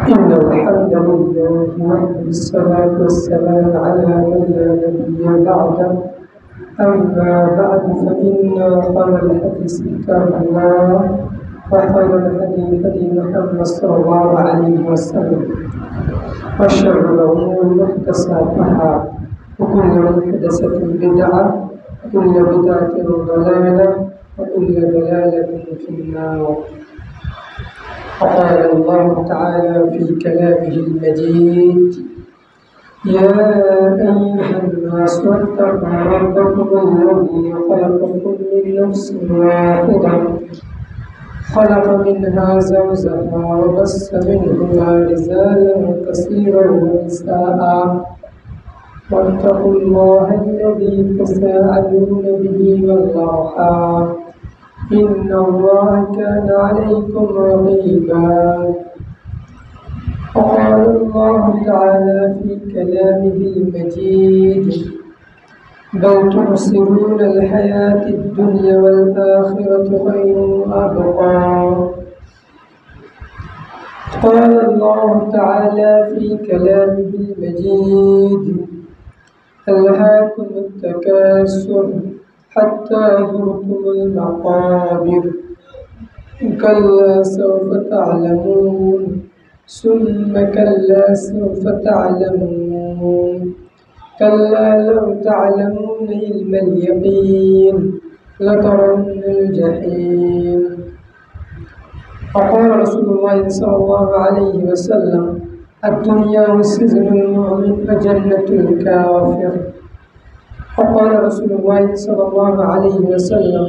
إن الحمد لله والصلاة والسلام على من لا نبي بعده. أما بعد فإن خير الحديث كتاب الله وخير الهدي هدي محمد صلى الله عليه وسلم وشر الأمور محدثاتها وكل محدثة بدعة وكل بدعة ضلالة وكل ضلالة في النار. وقال الله تعالى في كلامه المجيد: يا أيها الناس اتقوا ربكم الذي خلقكم من نفس واحدة خلق منها زوجها وبث منهما رجالا كثيرا ونساء واتقوا الله الذي تساءلون به والأرحام إن الله كان عليكم رقيبا. وقال الله تعالى في كلامه المجيد: بل تؤثرون الحياة الدنيا والآخرة خير وأبقى. قال الله تعالى في كلامه المجيد: ألهاكم التكاثر حتى زرتم المقابر كلا سوف تعلمون ثم كلا سوف تعلمون كلا لو تعلمون علم اليقين لترون الجحيم. وقال رسول الله صلى الله عليه وسلم: الدنيا سجن المؤمن وجنة الكافر. وقال رسول الله صلى الله عليه وسلم: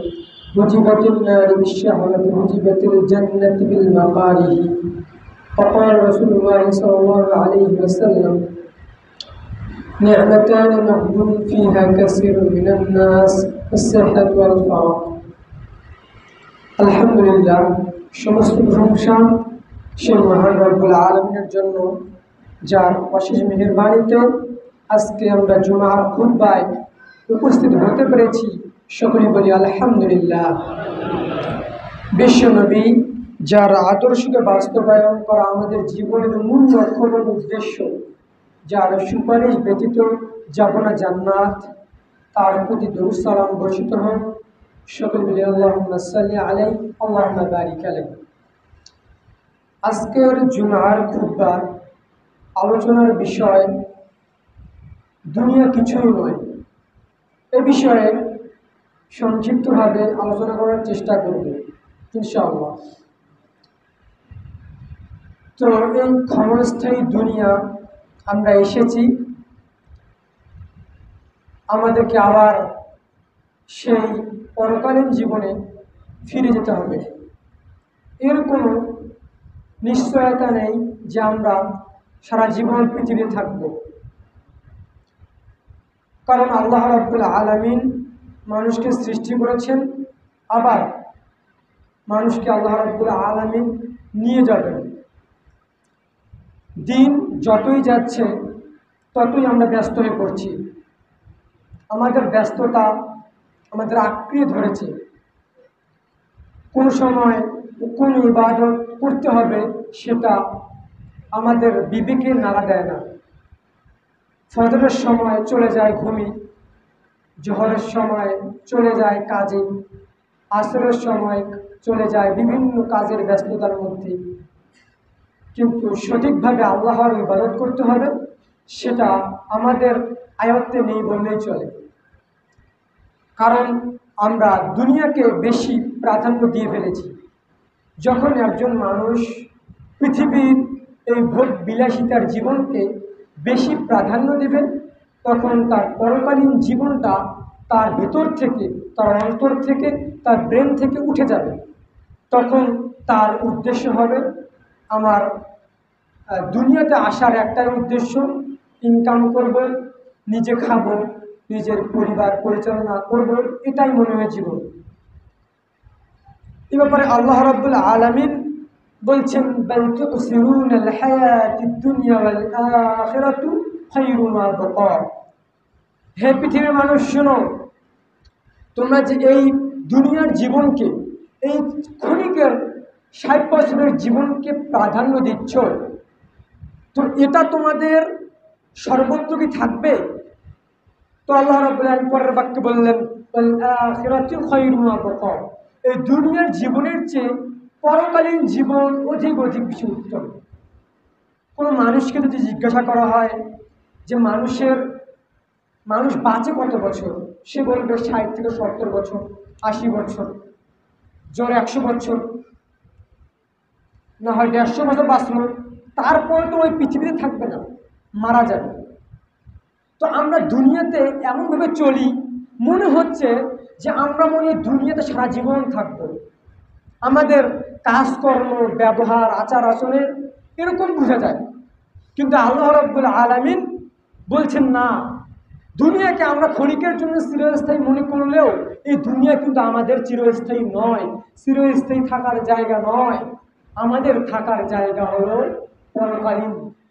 وجبت النار بالشهوة وجبت الجنة بالمكاره. وقال رسول الله صلى الله عليه وسلم: نعمتان مغبون فيها كثير من الناس الصحة والفراغ. আলহামদুলিল্লাহ, সমস্ত প্রশংসা সেই মহান রব্বুল আলামিনের জন্য, যার অশেষ মেহেরবানিতে আজকে আমরা জুমার খুতবায় উপস্থিত হতে পেরেছি। সকলে বলি আলহামদুলিল্লাহ। বিশ্বনবী, যার আদর্শকে বাস্তবায়ন করা আমাদের জীবনের মূল লক্ষ্য এবং উদ্দেশ্য, যার সুপারিশ ব্যতীত যাব না জান্নাত, তার প্রতি দরুদ সালাম বর্ষিত হোক। সকলে বলি আল্লাহুম্মা সাল্লি আলাইহি আল্লাহুম্মা বারিক আলাইহি। আজকের জুমার খুতবার আলোচনার বিষয় দুনিয়া কিছুই নয়। এ বিষয়ে সংক্ষিপ্তভাবে আলোচনা করার চেষ্টা করব ইনশাআল্লাহ। তো এই ক্ষণস্থায়ী দুনিয়া আমরা এসেছি, আমাদেরকে আবার সেই পরকালীন জীবনে ফিরে যেতে হবে। এর কোনো নিশ্চয়তা নেই যে আমরা সারা জীবন পৃথিবীতে থাকব, কারণ আল্লাহ রাব্বুল আলামিন মানুষকে সৃষ্টি করেছেন, আবার মানুষকে আল্লাহ রাব্বুল আলামিন নিয়ে যাবেন। দিন যতই যাচ্ছে ততই আমরা ব্যস্ত হয়ে পড়ছি। আমাদের ব্যস্ততা আমাদের আঁকড়িয়ে ধরেছে। কোন সময় কোন ইবাদত করতে হবে সেটা আমাদের বিবেকে নাড়া দেয় না। ফজরের সময় চলে যায় ঘুমি, জোহরের সময় চলে যায় কাজে, আসরের সময় চলে যায় বিভিন্ন কাজের ব্যস্ততার মধ্যে। কিন্তু সঠিকভাবে আল্লাহর ইবাদত করতে হবে সেটা আমাদের আয়ত্তে নেই বললেই চলে। কারণ আমরা দুনিয়াকে বেশি প্রাধান্য দিয়ে ফেলেছি। যখন একজন মানুষ পৃথিবীর এই ভোগ বিলাসিতার জীবনকে বেশি প্রাধান্য দেবে, তখন তার পরকালীন জীবনটা তার ভিতর থেকে, তার অন্তর থেকে, তার ব্রেন থেকে উঠে যাবে। তখন তার উদ্দেশ্য হবে, আমার দুনিয়াতে আসার একটাই উদ্দেশ্য, ইনকাম করব, নিজে খাবো, নিজের পরিবার পরিচালনা করব, এটাই মনে হয় জীবন। এ ব্যাপারে আল্লাহ রাব্বুল আলামিন বলছেন: বাল তুসিরুনাল হায়াতিদ দুনিয়া ওয়াল আখিরাতু খায়রুন ওয়া আবকা। হে পৃথিবীর মানুষ, শোনো, তোমরা যে এই দুনিয়ার জীবনকে, এই ক্ষণিকের ৬০ বছরের জীবনকে প্রাধান্য দিচ্ছ, তো এটা তোমাদের সর্বত্র কি থাকবে? তো আল্লাহ রাব্বুল আলামিন পরের বাক্যে বললেন, ওয়াল আখিরাতু খায়রুন ওয়া আবকা। এই দুনিয়ার জীবনের চেয়ে পরকালীন জীবন অধিক অধিক বেশি উত্তম। কোনো মানুষকে যদি জিজ্ঞাসা করা হয় যে মানুষ বাঁচে কত বছর, সে বলবে 60 থেকে 70 বছর, 80 বছর, জ্বর 100 বছর, না হয় 150 বছর বাঁচলো, তারপরে তো ওই পৃথিবীতে থাকবে না, মারা যাবে। তো আমরা দুনিয়াতে এমনভাবে চলি, মনে হচ্ছে যে আমরা মনে হয় দুনিয়াতে সারা জীবন থাকবো। আমাদের কাজকর্ম, ব্যবহার, আচার আচরণের এরকম বোঝা যায়। কিন্তু আল্লাহ রাব্বুল আলামিন বলছেন না, দুনিয়াকে আমরা ক্ষণিকের জন্য চিরস্থায়ী মনে করলেও এই দুনিয়া কিন্তু আমাদের চিরস্থায়ী নয়, চিরস্থায়ী থাকার জায়গা নয়। আমাদের থাকার জায়গা হলো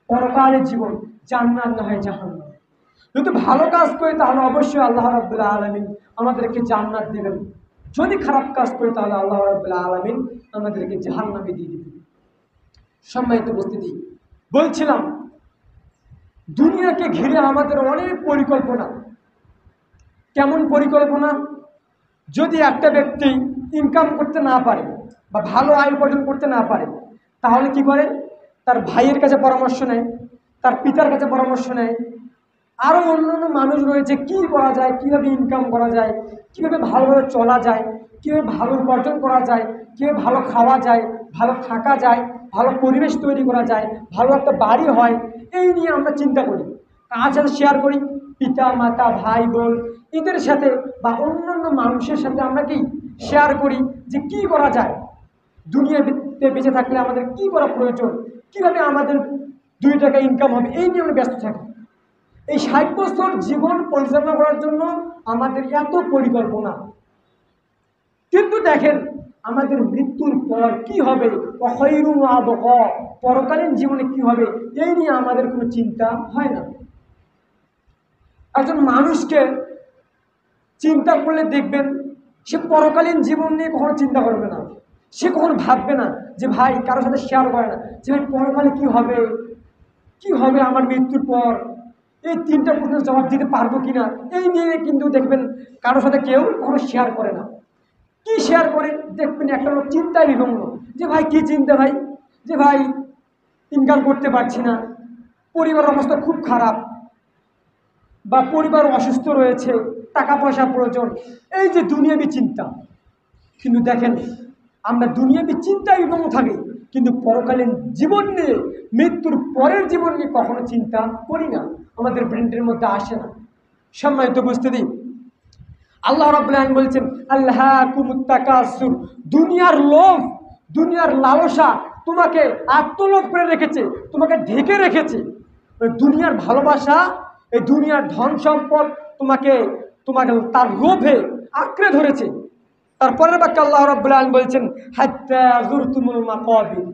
পরকালের জীবন, জান্নাত না হয় জাহান্নাম। যদি ভালো কাজ করি তাহলে অবশ্যই আল্লাহ রাব্বুল আলামিন আমাদেরকে জান্নাত দেবেন, যদি খারাপ কাজ করি তাহলে আল্লাহ রাব্বুল আলামিন আমাদেরকে জাহান্নামে দিয়ে দিবেন। সম্মানিত উপস্থিতি, বলছিলাম দুনিয়াকে ঘিরে আমাদের অনেক পরিকল্পনা। কেমন পরিকল্পনা? যদি একটা ব্যক্তি ইনকাম করতে না পারে বা ভালো আয় উপার্জন করতে না পারে, তাহলে কি করে? তার ভাইয়ের কাছে পরামর্শ নেয়, তার পিতার কাছে পরামর্শ নেয়, আরও অন্যান্য মানুষ রয়েছে, কি করা যায়, কীভাবে ইনকাম করা যায়, কীভাবে ভালোভাবে চলা যায়, কীভাবে ভালো উপার্জন করা যায়, কীভাবে ভালো খাওয়া যায়, ভালো থাকা যায়, ভালো পরিবেশ তৈরি করা যায়, ভালো একটা বাড়ি হয়, এই নিয়ে আমরা চিন্তা করি। কার সাথে শেয়ার করি? পিতা মাতা, ভাই বোন, এদের সাথে বা অন্যান্য মানুষের সাথে আমরা কি শেয়ার করি যে কি করা যায়, দুনিয়াতে বেঁচে থাকলে আমাদের কি করা প্রয়োজন, কীভাবে আমাদের 2 টাকা ইনকাম হবে, এই নিয়ে আমরা ব্যস্ত থাকি। এই 60 বছর জীবন পরিচালনা করার জন্য আমাদের এত পরিকল্পনা, কিন্তু দেখেন আমাদের মৃত্যুর পর কি হবে, পরকালীন জীবনে কি হবে, এই নিয়ে আমাদের কোনো চিন্তা হয় না। একজন মানুষকে চিন্তা করলে দেখবেন সে পরকালীন জীবন নিয়ে কখনো চিন্তা করবে না, সে কখনো ভাববে না যে ভাই, কারোর সাথে শেয়ার করে না যে ভাই পরকালে কি হবে, কি হবে আমার মৃত্যুর পর, এই 3টা প্রশ্নের জবাব দিতে পারবো কিনা, এই নিয়ে কিন্তু দেখবেন কারোর সাথে কেউ কখনো শেয়ার করে না। কি শেয়ার করে? দেখবেন একটা লোক চিন্তায় বিভঙ্গ, যে ভাই কি চিন্তা ভাই, যে ভাই ইনকাম করতে পারছি না, পরিবারের অবস্থা খুব খারাপ, বা পরিবার অসুস্থ রয়েছে, টাকা পয়সা প্রয়োজন, এই যে দুনিয়াবি চিন্তা। কিন্তু দেখেন আমরা দুনিয়াবি চিন্তায় বিভঙ্গ থাকি, কিন্তু পরকালীন জীবন নিয়ে, মৃত্যুর পরের জীবন নিয়ে কখনো চিন্তা করি না, আমাদের ব্রেনের মধ্যে আসে না। সম্মানিত উপস্থিতি, আল্লাহ রাব্বুল আলামিন বলছেন, আল্লাহকুমুত তাকাসুর, দুনিয়ার লোভ, দুনিয়ার লালসা তোমাকে আত্মলোভ করে রেখেছে, তোমাকে ঢেকে রেখেছে। দুনিয়ার ভালোবাসা, এই দুনিয়ার ধন সম্পদ তোমাকে তোমাকে তার লোভে আঁকড়ে ধরেছে। তারপরের বাক্যে আল্লাহ রাব্বুল আলামিন বলছেন, হাত্তা যুরতুমুল মাকাবির,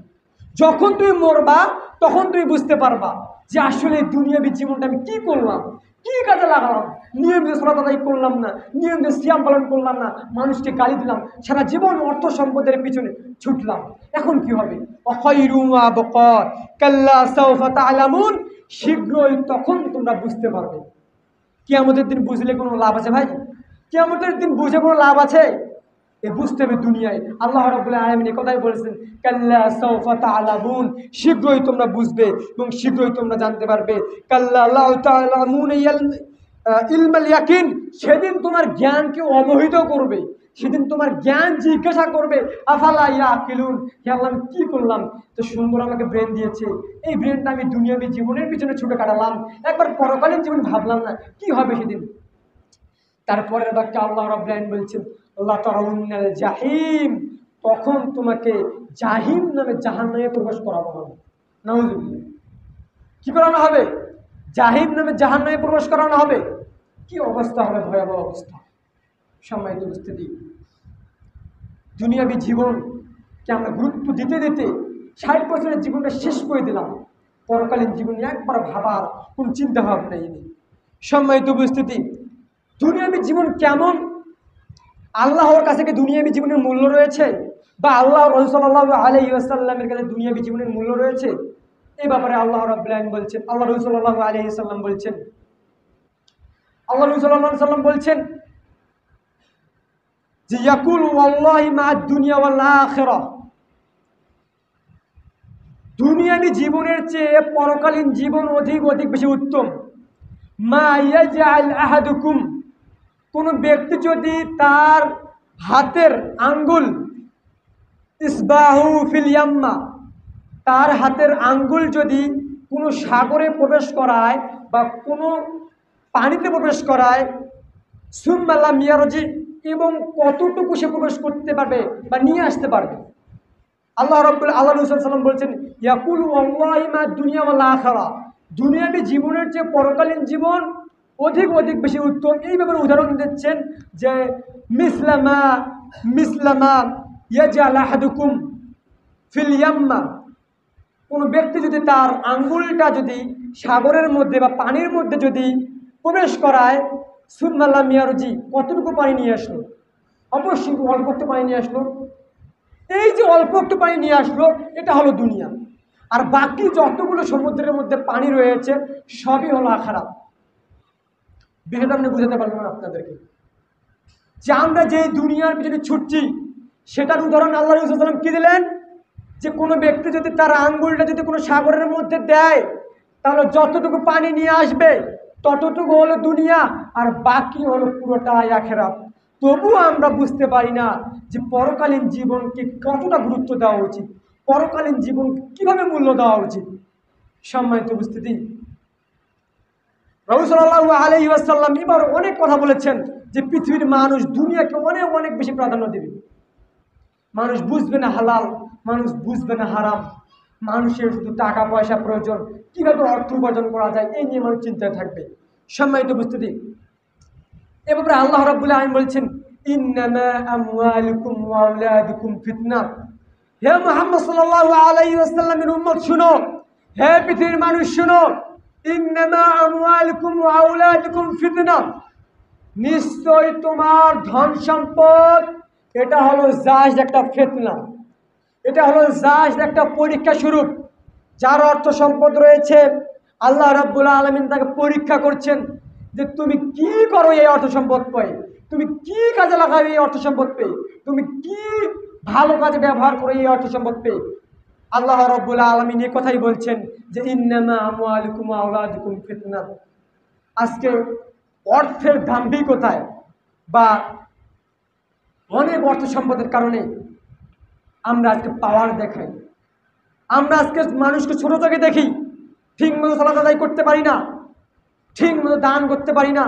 যখন তুমি মরবা তখন তুমি বুঝতে পারবা যে আসলে দুনিয়াবী জীবনটা আমি কি করলাম, কি কাজে লাগালাম, নিয়মিত সালাত আদায় করলাম না, নিয়মিত সিয়াম পালন করলাম না, মানুষকে গালি দিলাম, সারা জীবন অর্থ সম্পদের পিছনে ছুটলাম, এখন কি হবে? অখায়রুন ওয়া আবকা কাল্লা সাওফা তা'লামুন, শীঘ্রই তখন তোমরা বুঝতে পারবে। কিয়ামতের দিন বুঝলে কোনো লাভ আছে ভাই? কিয়ামতের দিন বুঝে কোনো লাভ আছে? এ বুঝতে হবে দুনিয়ায়। আল্লাহ রাব্বুল আলামিন এই কথাই বলেছেন, কাল্লা সাওফা তা'লামুন, শীঘ্রই তোমরা বুঝবে এবং শীঘ্রই তোমরা জানতে পারবে। কাল্লা লা তা'লামুন ইলমাল ইয়াকিন, সেদিন তোমার জ্ঞানকে অবহিত করবে, সেদিন তোমার জ্ঞান জিজ্ঞাসা করবে, আফালা ইয়াকিলুন, হে আল্লাহ আমি কি করলাম, তো সুন্দর আমাকে ব্রেন দিয়েছে, এই ব্রেনটা আমি দুনিয়াবী জীবনের পিছনে ছুটে কাটালাম, একবার পরকালীন জীবন ভাবলাম না, কি হবে সেদিন? তারপরের বাক্যে আল্লাহ রাব্বুল আলামিন বলছেন, আল্লাহ তারাউন্নাল জাহিম, তখন তোমাকে জাহিম নামে জাহান্নামে প্রবেশ করানো হবে। নাউযুবিল্লাহ, কি করানো হবে? জাহিম নামে জাহান্নামে প্রবেশ করানো হবে। কি অবস্থা হবে, ভয়াবহ অবস্থা। সম্মানিত উপস্থিতি, দুনিয়াবী জীবনকে আমরা গুরুত্ব দিতে দিতে 60 বছরের জীবনটা শেষ করে দিলাম, পরকালীন জীবন একবার ভাবার কোন চিন্তা ভাবনা নেই। সম্মানিত উপস্থিতি, দুনিয়াবী জীবন কেমন? আল্লাহর কাছে কি দুনিয়াবী জীবনের মূল্য রয়েছে? বা আল্লাহ রাসূল সাল্লাল্লাহু আলাইহি ওয়াসাল্লামের কাছে দুনিয়াবী জীবনের মূল্য রয়েছে? এই ব্যাপারে আল্লাহ রাব্বুল আলামিন বলছেন, আল্লাহ রাসূল সাল্লাল্লাহু আলাইহি সাল্লাম বলছেন, আল্লাহ রাসূল সাল্লাল্লাহু আলাইহি সাল্লাম বলছেন যে ইয়াকুলু ওয়াল্লাহি মা'আদ দুনিয়া ওয়াল আখিরাহ, দুনিয়াবী জীবনের চেয়ে পরকালীন জীবন অধিক অধিক বেশি উত্তম। মা ইয়াজআল আহাদুকুম, কোন ব্যক্তি যদি তার হাতের আঙ্গুল, ইসবাহু ফিল ইয়াম্মা, তার হাতের আঙ্গুল যদি কোনো সাগরে প্রবেশ করায় বা কোনো পানিতে প্রবেশ করায়, সুম্মা লাম ইয়ারজি, এবং কতটুকু সে প্রবেশ করতে পারবে বা নিয়ে আসতে পারবে। আল্লাহ রাসূল সাল্লাল্লাহু বলছেন ইয়াকুলু ওয়াল্লাহি মা দুনিয়া ওয়াল আখিরাহ, দুনিয়াবী জীবনের চেয়ে পরকালীন জীবন অধিক অধিক বেশি উত্তম। এই ব্যাপারে উদাহরণ দিচ্ছেন যে মিসলামা ইয়াজআল আহাদুকুম ফিল ইয়াম্মা, কোন ব্যক্তি যদি তার আঙ্গুলটা যদি সাগরের মধ্যে বা পানির মধ্যে যদি প্রবেশ করায়, সুম্মা লাম ইয়ারজি, কতটুকু পানি নিয়ে আসলো? অবশ্যই অল্প একটু পানি নিয়ে আসলো। এই যে অল্প একটু পানি নিয়ে আসলো, এটা হলো দুনিয়া। আর বাকি যতগুলো সমুদ্রের মধ্যে পানি রয়েছে সবই হলো আখিরাত। বিষয়টা আপনি বুঝাতে পারবেন না আপনাদেরকে, যে আমরা যে দুনিয়ার পিছনে ছুটছি সেটার উদাহরণ আল্লাহ রাসূল সাল্লাল্লাহু আলাইহি ওয়াসাল্লাম কি দিলেন, যে কোনো ব্যক্তি যদি তার আঙ্গুলটা যদি কোনো সাগরের মধ্যে দেয়, তাহলে যতটুকু পানি নিয়ে আসবে ততটুকু হলো দুনিয়া, আর বাকি হলো পুরোটাই আখিরাত। তবুও আমরা বুঝতে পারি না যে পরকালীন জীবনকে কতটা গুরুত্ব দেওয়া উচিত, পরকালীন জীবন কিভাবে মূল্য দেওয়া উচিত। সম্মানিত উপস্থিতি, রাসূল সাল্লাল্লাহু আলাইহি ওয়াসাল্লাম এবার অনেক কথা বলেছেন যে পৃথিবীর মানুষ দুনিয়াকে অনেক অনেক বেশি প্রাধান্য দেবে। মানুষ বুঝবে না হালাল, মানুষ বুঝবে না হারাম, মানুষের শুধু টাকা পয়সা প্রয়োজন, কিভাবে অর্থ উপার্জন করা যায় এই নিয়ে মানুষ চিন্তায় থাকবে। সম্মানিত উপস্থিতি, এ ব্যাপারে আল্লাহ রাব্বুল আলামিন বলছেন ইন্নামা আমওয়ালুকুম ওয়া আওলাদুকুম ফিতনা। হে মুহাম্মদ সাল্লাল্লাহু আলাইহি ওয়াসাল্লামের উম্মত শুনো, হে পৃথিবীর মানুষ শুনো, ইন্নামা আমওয়ালুকুম ওয়া আওলাদুকুম ফিতনা, নিশ্চয় তোমার ধন সম্পদ এটা হলো জাস্ট একটা ফিতনা, এটা হলো জাস্ট একটা পরীক্ষা স্বরূপ। যার অর্থ সম্পদ রয়েছে আল্লাহ রাব্বুল আলামিন তাকে পরীক্ষা করছেন যে তুমি কি করো এই অর্থ সম্পদ পেয়ে, তুমি কি কাজে লাগাও এই অর্থ সম্পদ পেয়ে, তুমি কি ভালো কাজে ব্যবহার করো এই অর্থ সম্পদ পেয়ে। আল্লাহ রাব্বুল আলামিন এই কথাই বলছেন যে ইন্নামা আমওয়ালুকুম ওয়া আওলাদুকুম ফিতনা। আজকে অর্থের দাম্ভিকতায় বা অনেক অর্থ সম্পদের কারণে আমরা আজকে পাওয়ার দেখাই, আমরা আজকে মানুষকে ছোট চোখে দেখি, ঠিক মতো সালাত আদায় করতে পারি না, ঠিক মতো দান করতে পারি না,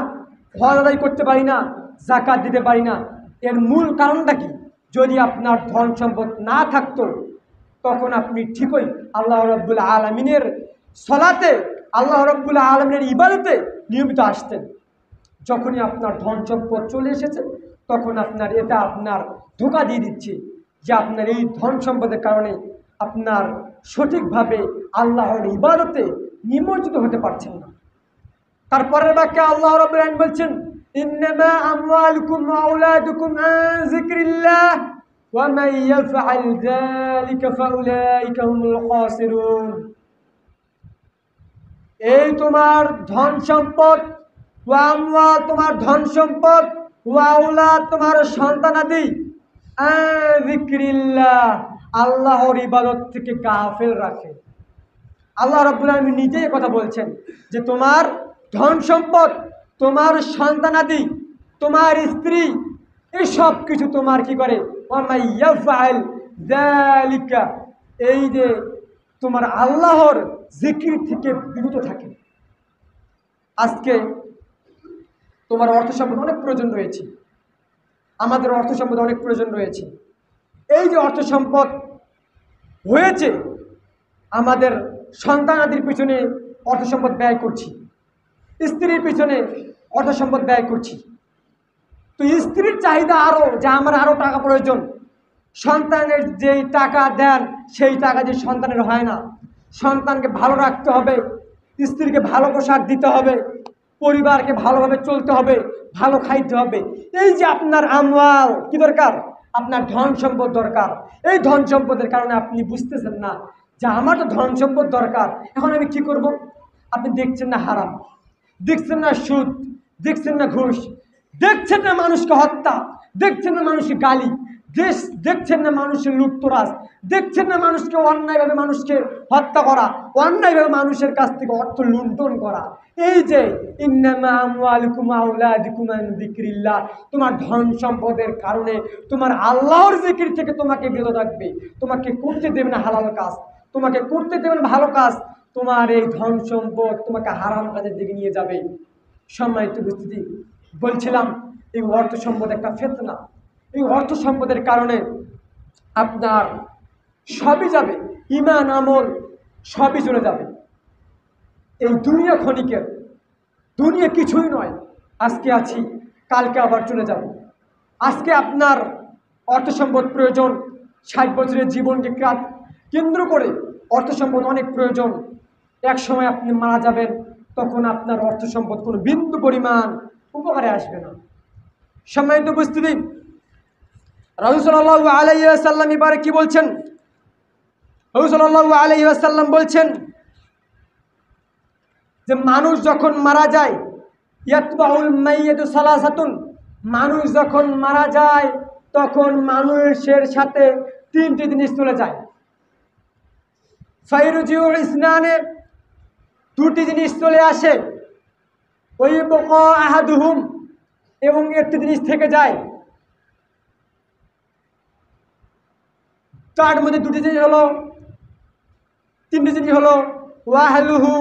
হজ আদায় করতে পারি না, যাকাত দিতে পারি না। এর মূল কারণটা কি? যদি আপনার ধন সম্পদ না থাকতো তখন আপনি ঠিকই আল্লাহ রাব্বুল আলামিনের সালাতে, আল্লাহ রাব্বুল আলামিনের ইবাদতে নিয়মিত আসতেন। যখনই আপনার ধন সম্পদ চলে এসেছে তখন এটা আপনার ধোঁকা দিয়ে দিচ্ছে যে আপনার এই ধন সম্পদের কারণে আপনার সঠিকভাবে আল্লাহর ইবাদতে নিমজ্জিত হতে পারছেন না। তারপরের বাক্যে আল্লাহ রাব্বুল আলামিন বলছেন ইন্নামা আমওয়ালুকুম ওয়া আওলাদুকুম আন যিকরিল্লাহ ওয়া মান ইয়াফআল যালিকা ফাউলাইকা হুমুল খাসিরুন। এই তোমার ধন সম্পদ, ওয়া আমওয়াল তোমার ধন সম্পদ, ওয়া আওলাদ তোমার সন্তানাদি, আন যিকরিল্লাহ আল্লাহর ইবাদত থেকে গাফিল রাখে। আল্লাহ রাব্বুল আলামিন নিজেই কথা বলছেন যে তোমার ধন সম্পদ, তোমার সন্তানাদি, তোমার স্ত্রী, এই সব কিছু তোমার কি করে, ওয়া মান ইয়াফআল যালিকা, এই যে তোমার আল্লাহর জিকির থেকে বিরত থাকে। আজকে তোমার অর্থ সম্পদ অনেক প্রয়োজন রয়েছে, আমাদের অর্থ সম্পদ অনেক প্রয়োজন রয়েছে। এই যে অর্থ সম্পদ হয়েছে, আমাদের সন্তানাদির পিছনে অর্থ সম্পদ ব্যয় করছি, স্ত্রীর পিছনে অর্থ সম্পদ ব্যয় করছি। তো স্ত্রীর চাহিদা আরও, যে আমার আরও টাকা প্রয়োজন, সন্তানের যেই টাকা দেন সেই টাকা যে সন্তানের হয় না, সন্তানকে ভালো রাখতে হবে, স্ত্রীকে ভালো পোশাক দিতে হবে, পরিবারকে ভালোভাবে চলতে হবে, ভালো খাইতে হবে। এই যে আপনার আমওয়াল কি দরকার, আপনার ধন সম্পদ দরকার। এই ধন সম্পদের কারণে আপনি বুঝতেছেন না যে আমার তো ধন সম্পদ দরকার, এখন আমি কি করব? আপনি দেখছেন না হারাম, দেখছেন না সুদ, দেখছেন না ঘুষ, দেখছেন না মানুষকে হত্যা, দেখছেন না মানুষকে গালি, দেখছেন না মানুষের লুটতরাজ, দেখছেন না মানুষকে অন্যায়ভাবে মানুষকে হত্যা করা, অন্যায়ভাবে মানুষের কাছ থেকে অর্থ লুণ্ঠন করা। এই যে ইন্নামা আমওয়ালুকুম আওলাদুকুম আন যিকরিল্লাহ, তোমার ধন সম্পদের কারণে তোমার আল্লাহর জিকির থেকে তোমাকে বিরত রাখবে, তোমাকে করতে দেবে না হালাল কাজ, তোমাকে করতে দেবে না ভালো কাজ, তোমার এই ধন সম্পদ তোমাকে হারাম কাজের দিকে নিয়ে যাবে। সম্মানিত উপস্থিতি, বলছিলাম এই অর্থ সম্পদ একটা ফিতনা। এই অর্থ সম্পদের কারণে আপনার সবই যাবে, ঈমান আমল সবই চলে যাবে। এই দুনিয়া ক্ষণিকের, দুনিয়া কিছুই নয়। আজকে আছি, কালকে আবার চলে যাব। আজকে আপনার অর্থ সম্পদ প্রয়োজন, 60 বছরের জীবনকে কেন্দ্র করে অর্থ সম্পদ অনেক প্রয়োজন। এক সময় আপনি মারা যাবেন, তখন আপনার অর্থ সম্পদ কোনো বিন্দু পরিমাণ উপকারে আসবে না। সম্মানিত উপস্থিতি, রাসূল সাল্লাল্লাহু আলাইহি ওয়াসাল্লাম এবারে কি বলছেন? রাসূল সাল্লাল্লাহু আলাইহি ওয়াসাল্লাম বলছেন যে মানুষ যখন মারা যায়, ইয়াতবাউল মাইয়িতু সালাসাতুন, মানুষ যখন মারা যায় তখন মানুষের সাথে 3টি জিনিস চলে যায়। ফায়রুজিউ ইসনানে, 2টি জিনিস চলে আসে। ওয়াইবকা আহাদুহুম, এবং একটি জিনিস থেকে যায়। তার মধ্যে 2টি জিনিস হলো, 3টি জিনিস হলো ওয়াহলুহু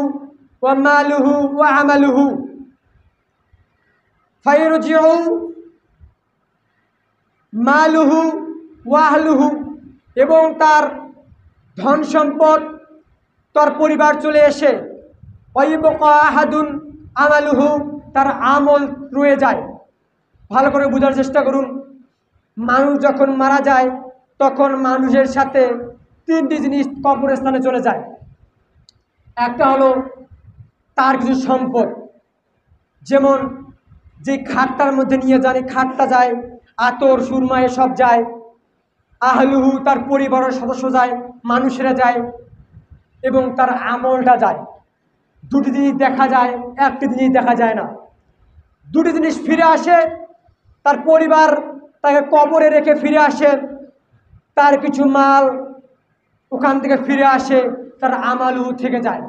ওয়া মালুহু ওয়া আমালুহু। ফায়রুজিউ মালুহু ওয়াহলুহু, এবং তার ধন সম্পদ, তার পরিবার চলে এসে, ওয়াইবকা আহাদুন আমালুহু, তার আমল রয়ে যায়। ভালো করে বোঝার চেষ্টা করুন। মানুষ যখন মারা যায় তখন মানুষের সাথে 3টি জিনিস কবরস্থানে চলে যায়। একটা হলো তার কিছু সম্পদ, যেমন যে খাটটার মধ্যে নিয়ে যান, খাটটা যায়, আতর সুরমা এসব যায়। আহলুহু, তার পরিবারের সদস্য যায়, মানুষেরা যায়, এবং তার আমলটা যায়। 2টি জিনিস দেখা যায়, একটি জিনিস দেখা যায় না। 2টি জিনিস ফিরে আসে, তার পরিবার তাকে কবরে রেখে ফিরে আসে, তার কিছু মাল ওখান থেকে ফিরে আসে, তার আমালু থেকে যায়।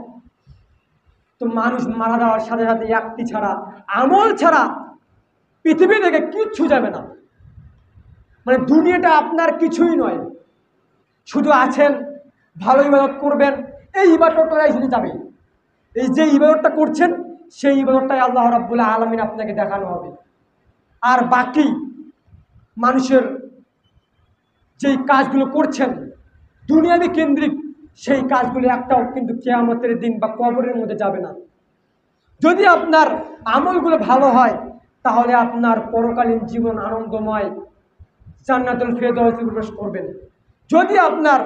তো মানুষ মারা যাওয়ার সাথে সাথে একটি ছাড়া, আমল ছাড়া পৃথিবী থেকে কিচ্ছু যাবে না। মানে দুনিয়াটা আপনার কিছুই নয়, শুধু আছেন, ভালো ইবাদত করবেন, এই ইবাদতটাই শুধু যাবে। এই যে ইবাদতটা করছেন সেই ইবাদতটাই আল্লাহ রাব্বুল আলামিন আপনাকে দেখানো হবে। আর বাকি মানুষের যেই কাজগুলো করছেন দুনিয়াবি কেন্দ্রিক, সেই কাজগুলো একটাও কিন্তু কিয়ামতের দিন বা কবরের মধ্যে যাবে না। যদি আপনার আমলগুলো ভালো হয় তাহলে আপনার পরকালীন জীবন আনন্দময়, জান্নাতুল ফেরদাউসে প্রবেশ করবেন। যদি আপনার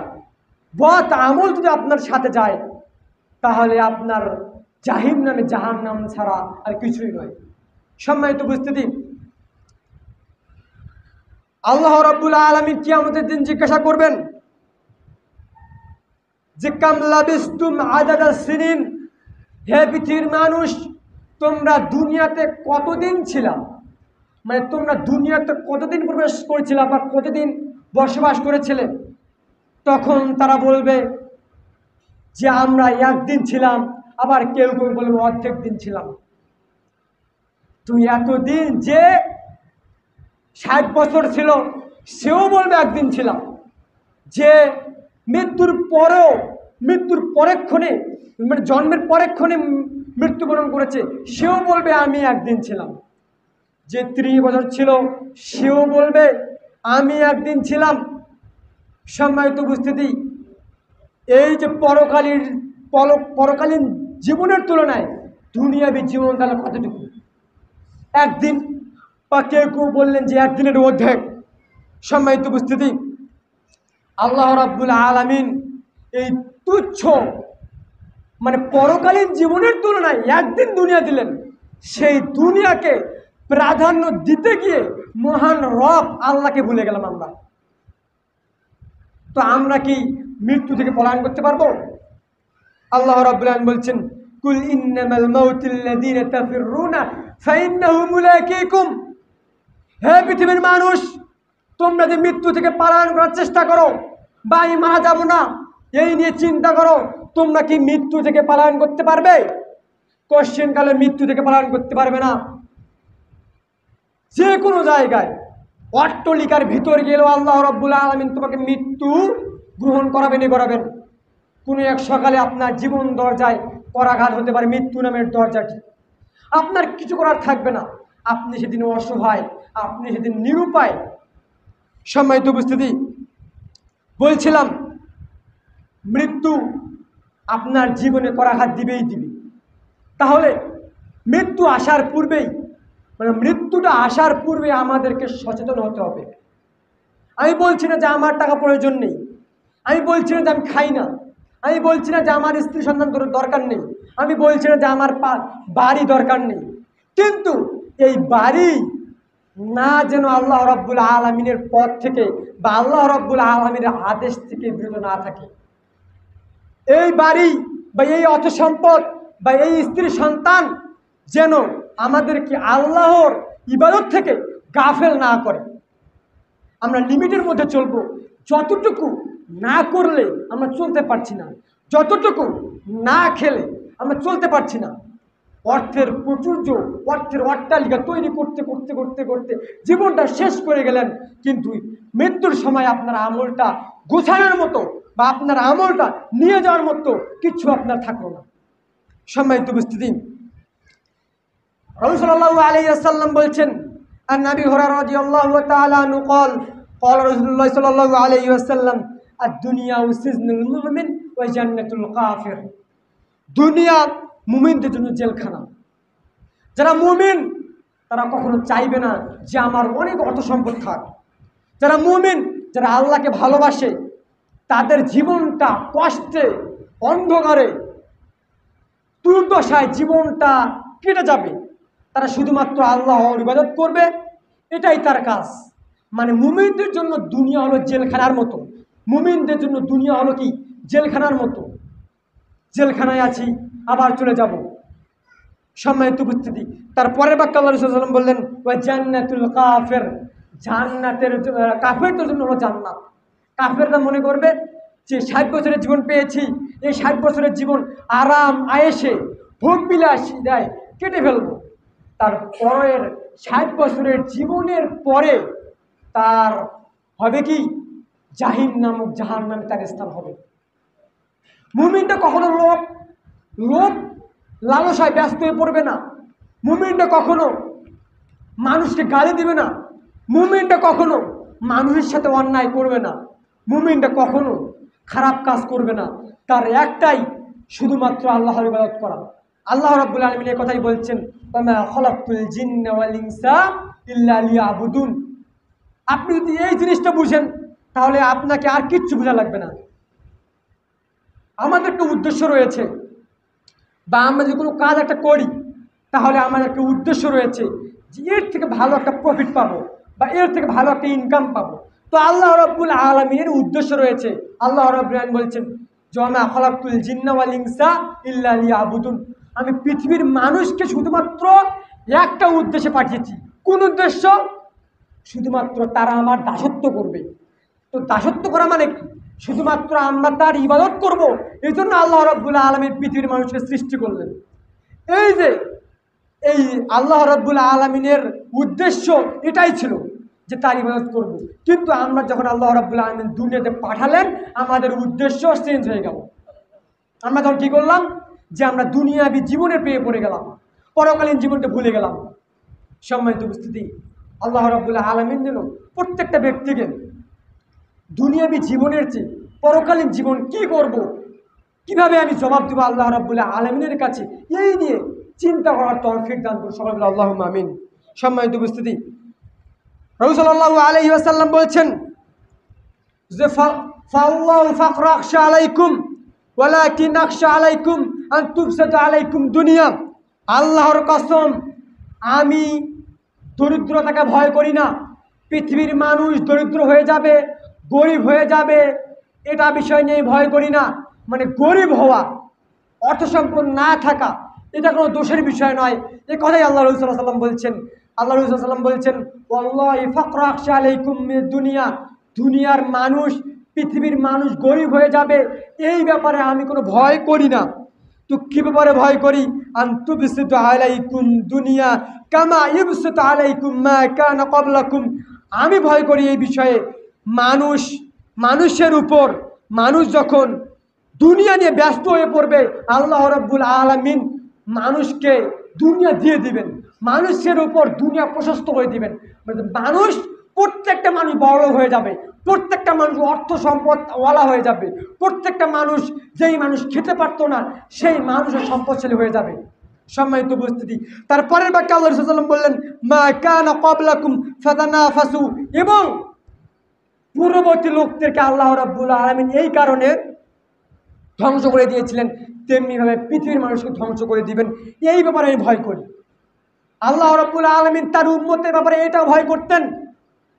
বদ আমল যদি আপনার সাথে যায় তাহলে আপনার জাহান্নাম ছাড়া আর কিছুই নয়। সম্মানিত উপস্থিতি, আল্লাহ রাব্বুল আলামিন কিয়ামতের দিন জিজ্ঞাসা করবেন যে কাম লাবিস্তুম আদাদাস সিনিন, হে পৃথিবীর মানুষ, তোমরা দুনিয়াতে কতদিন ছিলা? মানে তোমরা দুনিয়াতে কতদিন প্রবেশ করেছিলে বা কতদিন বসবাস করেছিলে? তখন তারা বলবে যে আমরা 1 দিন ছিলাম, আবার কেউ কেউ বলবে অর্ধেক দিন ছিলাম। তুমি এতদিন, যে 60 বছর ছিল সেও বলবে 1 দিন ছিলাম, যে মৃত্যুর পরেক্ষণে, মানে জন্মের পরেক্ষণে মৃত্যুবরণ করেছে সেও বলবে আমি 1 দিন ছিলাম। যে 30 বছর ছিল সেও বলবে আমি 1 দিন ছিলাম। সম্মানিত উপস্থিতি, এই যে পরকালীন জীবনের তুলনায় দুনিয়াবী জীবন তাহলে কতটুকু? 1 দিন, বা কেউ কেউ বললেন যে 1 দিনের অর্ধেক। সম্মানিত উপস্থিতি, আল্লাহ রাব্বুল আলামিন এই তুচ্ছ, মানে পরকালীন জীবনের তুলনায় 1 দিন দুনিয়া দিলেন। সেই দুনিয়াকে প্রাধান্য দিতে গিয়ে মহান রব আল্লাহকে ভুলে গেলাম আমরা। তো আমরা কি মৃত্যু থেকে পলায়ন করতে পারবো? আল্লাহ রাব্বুল আলামিন বলছেন, কুল ইন্নামাল মাউতুল্লাযীনা তাফিররুনা ফাইন্নাহু মুলাকীকুম। হে পৃথিবীর মানুষ, তোমরা যে মৃত্যু থেকে পলায়ন করার চেষ্টা করো বা আমি মারা যাবো না এই নিয়ে চিন্তা করো, তোমরা কি মৃত্যু থেকে পলায়ন করতে পারবে? কোশ্চেন কালে মৃত্যু থেকে পলায়ন করতে পারবে না। যে কোনো জায়গায় অট্টলিকার ভিতর গেলেও আল্লাহ রাব্বুল আলামিন তোমাকে মৃত্যু গ্রহণ করাবেন। কোনো এক সকালে আপনার জীবন দরজায় করাঘাত হতে পারে, মৃত্যু নামের দরজাটি। আপনার কিছু করার থাকবে না, আপনি সেদিন অসহায়, আপনি সেদিন নিরুপায়। সম্মানিত উপস্থিতি, বলছিলাম মৃত্যু আপনার জীবনে করাঘাত দিবেই দিবে। তাহলে মৃত্যু আসার পূর্বেই, মানে মৃত্যুটা আসার পূর্বে আমাদেরকে সচেতন হতে হবে। আমি বলছি না যে আমার টাকা প্রয়োজন নেই, আমি বলছি না যে আমি খাই না, আমি বলছি না যে আমার স্ত্রী সন্তান দরকার নেই, আমি বলছি না যে আমার বাড়ি দরকার নেই, কিন্তু এই বাড়ি না যেন আল্লাহ রাব্বুল আলামিনের পথ থেকে বা আল্লাহ রাব্বুল আলামিনের আদেশ থেকে বিরত না থাকে। এই বাড়ি বা এই অর্থ সম্পদ বা এই স্ত্রী সন্তান যেন আমাদেরকে আল্লাহর ইবাদত থেকে গাফেল না করে। আমরা লিমিটের মধ্যে চলবো। যতটুকু না করলে আমরা চলতে পারছি না, যতটুকু না খেলে আমরা চলতে পারছি না। অর্থের প্রাচুর্য, অর্থের অট্টালিকা তৈরি করতে করতে করতে করতে জীবনটা শেষ করে গেলেন, কিন্তু মৃত্যুর সময় আপনার আমলটা গোছানোর মতো বা আপনার আমলটা নিয়ে যাওয়ার মতো কিছু আপনার থাকলো না। সম্মানিত উপস্থিতি, রাসূল সাল্লাল্লাহু আলাইহি ওয়াসাল্লাম বলছেন, আন নবী হুরায়রা রাদিয়াল্লাহু তাআলা আনহু قال قال রাসূলুল্লাহ সাল্লাল্লাহু আলাইহি ওয়াসাল্লাম আদ-দুনিয়া সিজনুল মুমিন ওয়া জান্নাতুল কাফির। দুনিয়া মুমিনদের জন্য জেলখানা। যারা মুমিন তারা কখনো চাইবে না যে আমার অনেক অর্থ সম্পদ থাক। যারা মুমিন, যারা আল্লাহকে ভালোবাসে, তাদের জীবনটা কষ্টে, অন্ধকারে, দুর্দশায় জীবনটা কেটে যাবে। তারা শুধুমাত্র আল্লাহর ইবাদত করবে, এটাই তার কাজ। মানে মুমিনদের জন্য দুনিয়া হলো জেলখানার মতো। মুমিনদের জন্য দুনিয়া হলো কি? জেলখানার মতো। জেলখানায় আছি, আবার চলে যাব। সম্মানিত উপস্থিতি, তারপরের বাক্য আল্লাহ রাসূল সাল্লাল্লাহু আলাইহি ওয়াসাল্লাম বললেন, ওয়া জান্নাতুল কাফির। জান্নাতের কাফেরদের জন্য হলো জান্নাত। কাফেররা মনে করবে যে 60 বছরের জীবন পেয়েছি, এই 60 বছরের জীবন আরাম আয়েশে ভোগ বিলাসী দেয় কেটে ফেলবো। তার পরের 60 বছরের জীবনের পরে তার হবে কি? জাহিম নামক জাহান্নামে তার স্থান হবে। মুমিনটা কখনো লোভ লালসায় ব্যস্ত হয়ে পড়বে না। মুমিনটা কখনো মানুষকে গালি দিবে না। মুমিনটা কখনো মানুষের সাথে অন্যায় করবে না। মুমিনটা কখনো খারাপ কাজ করবে না। তার একটাই শুধুমাত্র আল্লাহর ইবাদত করা। আল্লাহ রাব্বুল আলামিন এই কথাই বলছেন, ওয়া খালাকতুল জিন্না ওয়াল ইনসা ইল্লা লিয়াবুদুন। আপনি যদি এই জিনিসটা বুঝেন তাহলে আপনাকে আর কিচ্ছু বোঝা লাগবে না। আমাদের একটা উদ্দেশ্য রয়েছে, বা আমরা যদি কোনো কাজ একটা করি তাহলে আমাদের একটা উদ্দেশ্য রয়েছে যে এর থেকে ভালো একটা প্রফিট পাবো বা এর থেকে ভালো একটা ইনকাম পাবো। তো আল্লাহ রাব্বুল আলামিনের উদ্দেশ্য রয়েছে। আল্লাহ রাব্বুল আলামিন বলছেন, ওয়া খালাকতুল জিন্না ওয়াল ইনসা ইল্লা লিয়াবুদুন। আমি পৃথিবীর মানুষকে শুধুমাত্র একটা উদ্দেশ্যে পাঠিয়েছি। কোন উদ্দেশ্য? শুধুমাত্র তারা আমার দাসত্ব করবে। তো দাসত্ব করা মানে কি? শুধুমাত্র আমরা তার ইবাদত করব। এই জন্য আল্লাহ রাব্বুল আলামিন পৃথিবীর মানুষকে সৃষ্টি করলেন। এই আল্লাহ রাব্বুল আলামিনের উদ্দেশ্য এটাই ছিল যে তার ইবাদত করব। কিন্তু আমরা যখন আল্লাহ রাব্বুল আলামিন দুনিয়াতে পাঠালেন, আমাদের উদ্দেশ্য চেঞ্জ হয়ে গেল। আমরা তখন কি করলাম? যে আমরা দুনিয়াবী জীবনের পেয়ে পড়ে গেলাম, পরকালীন জীবনটা ভুলে গেলাম। সম্মানিত উপস্থিতি, আল্লাহ রাব্বুল আলামিন যেন প্রত্যেকটা ব্যক্তিকে দুনিয়াবী জীবনের চেয়ে পরকালীন জীবন কি করব, কিভাবে আমি জবাব দেবো আল্লাহ রাব্বুল আলামিনের কাছে, এই নিয়ে চিন্তা করার তৌফিক দান করুন সকলে বলে আল্লাহুম্মা আমিন। সম্মানিত উপস্থিতি, রাসূল সাল্লাল্লাহু আলাইহি ওয়াসাল্লাম বলছেন যে ফাল্লাহু ফাকরা আখশা আলাইকুম ওয়ালাকিন আখশা আলাইকুম আন তুফসাদা আলাইকুম দুনিয়া। আল্লাহর কসম, আমি দরিদ্রতাকে ভয় করি না। পৃথিবীর মানুষ দরিদ্র হয়ে যাবে, গরিব হয়ে যাবে, এটা বিষয় নিয়ে ভয় করি না। মানে গরিব হওয়া, অর্থ সম্পদ না থাকা, এটা কোনো দোষের বিষয় নয়। এ কথাই আল্লাহ রাসূল সাল্লাল্লাহু আলাইহি ওয়াসাল্লাম বলছেন। আল্লাহ রাসূল সাল্লাল্লাহু আলাইহি ওয়াসাল্লাম বলছেন, ওয়াল্লাহি ফাকরা আখশা আলাইকুম মিনাদ দুনিয়া, দুনিয়ার মানুষ, পৃথিবীর মানুষ গরিব হয়ে যাবে, এই ব্যাপারে আমি কোনো ভয় করি না। তো কি ব্যাপারে ভয় করি? আনতুবসিতু আলাইকুম দুনিয়া কামা ইবসিতু আলাইকুম মা কানা ক্বাবলাকুম, আমি ভয় করি এই বিষয়ে মানুষের উপর মানুষ যখন দুনিয়া নিয়ে ব্যস্ত হয়ে পড়বে, আল্লাহ রাব্বুল আলামিন মানুষকে দুনিয়া দিয়ে দিবেন, মানুষের উপর দুনিয়া প্রশস্ত করে দিবেন। মানুষ, প্রত্যেকটা মানুষ বড় হয়ে যাবে, প্রত্যেকটা মানুষ অর্থ সম্পদওয়ালা হয়ে যাবে, প্রত্যেকটা মানুষ, যেই মানুষ খেতে পারতো না সেই মানুষের সম্পদশালী হয়ে যাবে। সম্মানিত উপস্থিতি, তারপরের বাক্যে আল্লাহ রাসূল সাল্লাল্লাহু আলাইহি ওয়াসাল্লাম বললেন, মা কানা ক্বাবলাকুম ফাতানাফাসু, এবং পূর্ববর্তী লোকদেরকে আল্লাহ রাব্বুল আলামিন এই কারণে ধ্বংস করে দিয়েছিলেন, তেমনিভাবে পৃথিবীর মানুষকে ধ্বংস করে দিবেন। এই ব্যাপারে আমি ভয় করি। আল্লাহ রাব্বুল আলামিন তার উম্মতের ব্যাপারে এটাও ভয় করতেন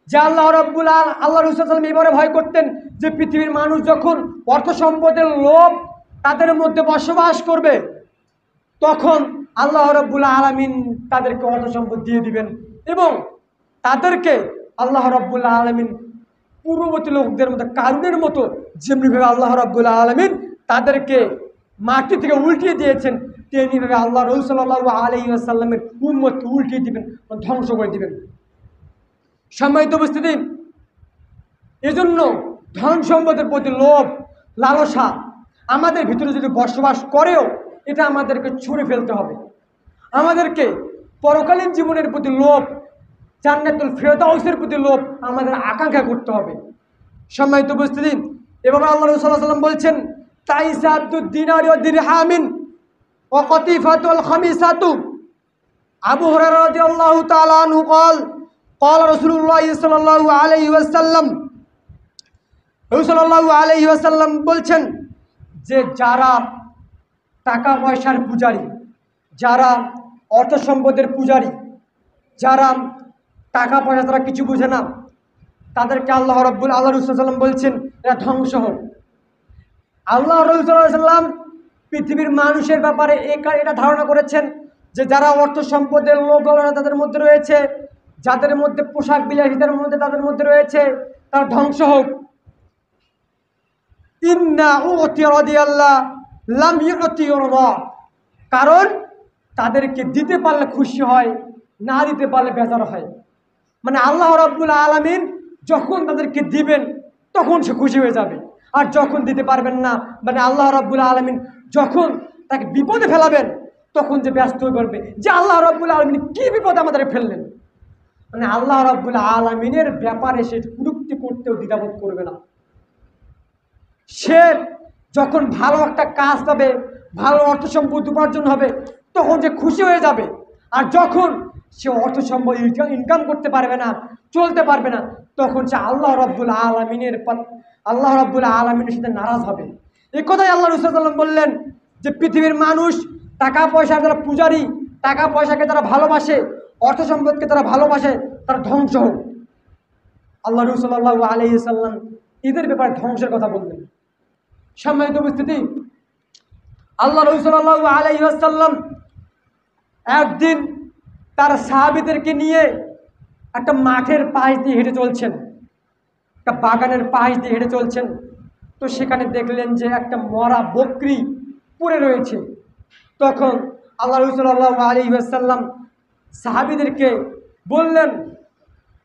যে আল্লাহ রাসূল সাল্লাল্লাহু আলাইহি ওয়াসাল্লাম এবারে ভয় করতেন যে পৃথিবীর মানুষ যখন অর্থ সম্পদের লোভ তাদের মধ্যে বসবাস করবে, তখন আল্লাহ রাব্বুল আলামিন তাদেরকে অর্থ সম্পদ দিয়ে দিবেন, এবং তাদেরকে আল্লাহ রাব্বুল আলামিন পূর্ববর্তী লোকদের মতো, কারুনের মতো যেমনিভাবে আল্লাহ রাব্বুল আলামিন তাদেরকে মাটি থেকে উল্টিয়ে দিয়েছেন, তেমনিভাবে আল্লাহ রাসূল সাল্লাল্লাহু আলাইহি ওয়াসাল্লামের উম্মতকে উল্টিয়ে দিবেন, ধ্বংস করে দিবেন। সম্মানিত উপস্থিতি, এজন্য ধন সম্পদের প্রতি লোভ, লালসা আমাদের ভিতরে যদি বসবাস করেও, এটা আমাদেরকে ছুঁড়ে ফেলতে হবে। আমাদেরকে পরকালীন জীবনের প্রতি লোভ, জান্নাতুল ফেরদাউসের প্রতি লোভ আমাদের আকাঙ্ক্ষা করতে হবে। সম্মানিত উপস্থিতি, এবং আল্লাহ রাসূল সাল্লাল্লাহু আলাইহি ওয়াসাল্লাম বলছেন, তাইসাদুদ দিনারি ওয়া দিরহামিন ওয়া কাতিফাতুল খামিসাতু। আবু হুরায়রা রাদিয়াল্লাহু তাআলা আনহু قال قال رسول الله صلى الله عليه وسلم, রাসূল সাল্লাল্লাহু আলাইহি ওয়াসাল্লাম বলছেন যে যারা টাকা পয়সার পূজারী, যারা অর্থ সম্পদের পূজারী, যারা টাকা পয়সা তারা কিছু বুঝে না, তাদেরকে আল্লাহ রাসূল সাল্লাল্লাহু আলাইহি ওয়াসাল্লাম বলছেন এরা ধ্বংস হোক। আল্লাহ রাসূল সাল্লাল্লাহু আলাইহি ওয়াসাল্লাম পৃথিবীর মানুষের ব্যাপারে এটা ধারণা করেছেন যে যারা অর্থ সম্পদের লোভ তাদের মধ্যে রয়েছে, যাদের মধ্যে পোশাক বিলাসিতার মধ্যে তাদের মধ্যে রয়েছে, তারা ধ্বংস হোক। ইন্না উতি রাদিয়াল্লাহ লাম ইউতি রাহ, কারণ তাদেরকে দিতে পারলে খুশি হয়, না দিতে পারলে বেজার হয়। মানে আল্লাহ রাব্বুল আলামিন যখন তাদেরকে দিবেন তখন সে খুশি হয়ে যাবে, আর যখন দিতে পারবেন না, মানে আল্লাহ রাব্বুল আলামিন যখন তাকে বিপদে ফেলাবেন তখন যে ব্যস্ত হয়ে পড়বে যে আল্লাহ রাব্বুল আলামিন কি বিপদে আমাদের ফেললেন। মানে আল্লাহ রাব্বুল আলামিনের ব্যাপারে সে কুরুক্তি করতেও দ্বিধাবোধ করবে না। সে যখন ভালো একটা কাজ পাবে, ভালো অর্থ সম্পদ উপার্জন হবে, তখন যে খুশি হয়ে যাবে। আর যখন সে অর্থ সম্পদ ইনকাম করতে পারবে না, চলতে পারবে না, তখন সে আল্লাহ রাব্বুল আলামিনের সাথে নারাজ হবে। এই কথাই আল্লাহ রাসূল সাল্লাল্লাহু আলাইহি ওয়াসাল্লাম বললেন যে পৃথিবীর মানুষ টাকা পয়সার যারা পূজারী, টাকা পয়সাকে যারা ভালোবাসে, অর্থ সম্পদকে তারা ভালোবাসে, তারা ধ্বংস হোক। আল্লাহ রাসূল সাল্লাল্লাহু আলাইহি ওয়াসাল্লাম এদের ব্যাপারে ধ্বংসের কথা বললেন। সম্মানিত উপস্থিতি, আল্লাহ রাসূল সাল্লাল্লাহু আলাইহি ওয়াসাল্লাম একদিন তার সাহাবীদেরকে নিয়ে একটা মাঠের পাশ দিয়ে হেঁটে চলছেন, একটা বাগানের পাশ দিয়ে হেঁটে চলছেন। তো সেখানে দেখলেন যে একটা মরা বকরি পড়ে রয়েছে। তখন আল্লাহ রাসূল সাল্লাল্লাহু আলাইহি ওয়াসাল্লাম সাহাবীদেরকে বললেন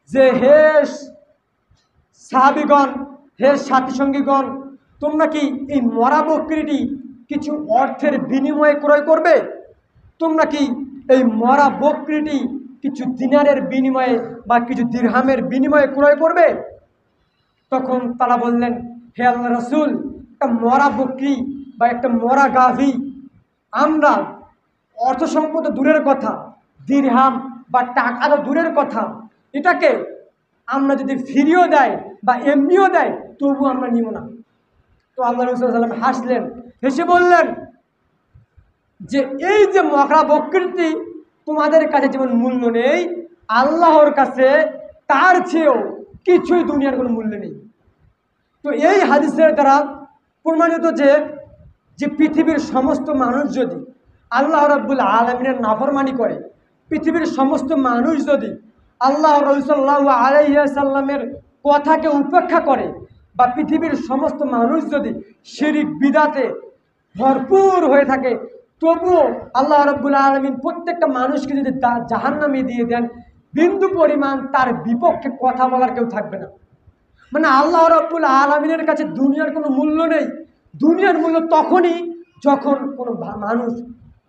যে হে সাহাবীগণ, হে সাথী সঙ্গীগণ, তোমরা কি এই মরা বকরিটি কিছু অর্থের বিনিময়ে ক্রয় করবে? তোমরা কি এই মরা বকরিটি কিছু দিনারের বিনিময়ে বা কিছু দিরহামের বিনিময়ে ক্রয় করবে? তখন তারা বললেন, হে আল্লাহ রাসূল, একটা মরা বকরি বা একটা মরা গাভী আমরা অর্থ সম্পদ দূরের কথা, দিরহাম বা টাকা তো দূরের কথা, এটাকে আমরা যদি ফিরিয়েও দেয় বা এমনিও দেয় তবু আমরা নিব না। তো আল্লাহ রাসূল সাল্লাল্লাহু আলাইহি ওয়াসাল্লাম হাসলেন, হেসে বললেন যে এই যে মরা বকরিটি তোমাদের কাছে যেমন মূল্য নেই, আল্লাহর কাছে তার চেয়েও কিছুই দুনিয়ার কোনো মূল্য নেই। তো তো এই হাদিসের দ্বারা প্রমাণিত যে যে পৃথিবীর সমস্ত মানুষ যদি আল্লাহ রাব্বুল আলামিনের নাফরমানি করে, পৃথিবীর সমস্ত মানুষ যদি আল্লাহ রাসূল সাল্লাল্লাহু আলাইহি ওয়াসাল্লামের কথাকে উপেক্ষা করে, বা পৃথিবীর সমস্ত মানুষ যদি শিরক বিদআতে ভরপুর হয়ে থাকে, তবুও আল্লাহ রাব্বুল আলামিন প্রত্যেকটা মানুষকে যদি জাহান্নামে দিয়ে দেন, বিন্দু পরিমাণ তার বিপক্ষে কথা বলার কেউ থাকবে না। মানে আল্লাহ রাব্বুল আলামিনের কাছে দুনিয়ার কোনো মূল্য নেই। দুনিয়ার মূল্য তখনই যখন কোনো মানুষ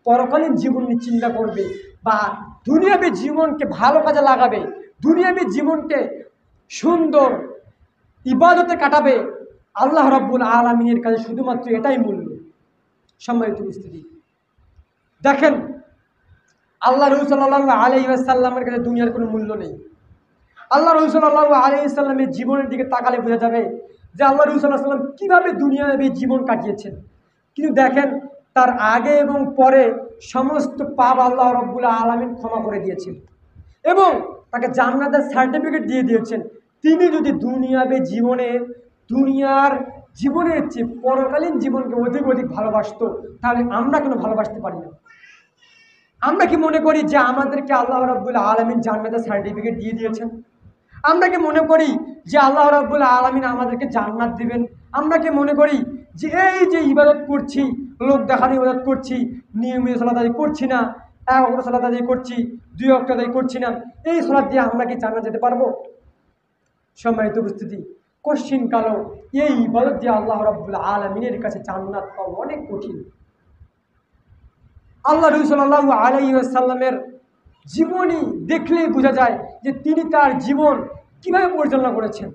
পরকালীন জীবন নিয়ে চিন্তা করবে, বা দুনিয়াবী জীবনকে ভালো কাজে লাগাবে, দুনিয়াবী জীবনকে সুন্দর ইবাদতে কাটাবে। আল্লাহ রাব্বুল আলামিনের কাছে শুধুমাত্র এটাই মূল্য। সম্মানিত উপস্থিতি, দেখেন আল্লাহ রাসূল সাল্লাল্লাহু আলাইহি ওয়াসাল্লামের কাছে দুনিয়ার কোনো মূল্য নেই। আল্লাহ রাসূল সাল্লাল্লাহু আলাইহি ওয়াসাল্লামের জীবনের দিকে তাকালে বোঝা যাবে যে আল্লাহ রাসূল সাল্লাল্লাহু আলাইহি ওয়াসাল্লাম কীভাবে দুনিয়াবী জীবন কাটিয়েছেন। কিন্তু দেখেন তার আগে এবং পরে সমস্ত পাপ আল্লাহ রাব্বুল আলামিন ক্ষমা করে দিয়েছেন এবং তাকে জান্নাতের সার্টিফিকেট দিয়ে দিয়েছেন। তিনি যদি দুনিয়াবী জীবনে দুনিয়ার জীবনের চেয়ে পরকালীন জীবনকে অধিক অধিক ভালোবাসতো, তাহলে আমরা কেন ভালোবাসতে পারি না? আমরা কি মনে করি যে আমাদেরকে আল্লাহ রাব্বুল আলামিন জান্নাতের সার্টিফিকেট দিয়ে দিয়েছেন? আমরা কি মনে করি যে আল্লাহ রাব্বুল আলামিন আমাদেরকে জান্নাত দিবেন? আমরা কি মনে করি যে এই যে ইবাদত করছি, লোক দেখানো ইবাদত করছি, নিয়মিত সালাত আদায় করছি না, এক ওয়াক্ত সালাত আদায় করছি, 2 ওয়াক্ত আদায় করছি না, এই সালাত দিয়ে আমরা কি জান্নাত যেতে পারবো? সম্মানিত উপস্থিতি, কঠিন কালো এই ইবাদত দিয়ে আল্লাহ রাব্বুল আলামিনের কাছে জান্নাত পাওয়া অনেক কঠিন। আল্লাহ রাসূল সাল্লাল্লাহু আলাইহি ওয়াসাল্লামের জীবনী দেখলেই বোঝা যায় যে তিনি তার জীবন কিভাবে পরিচালনা করেছেন।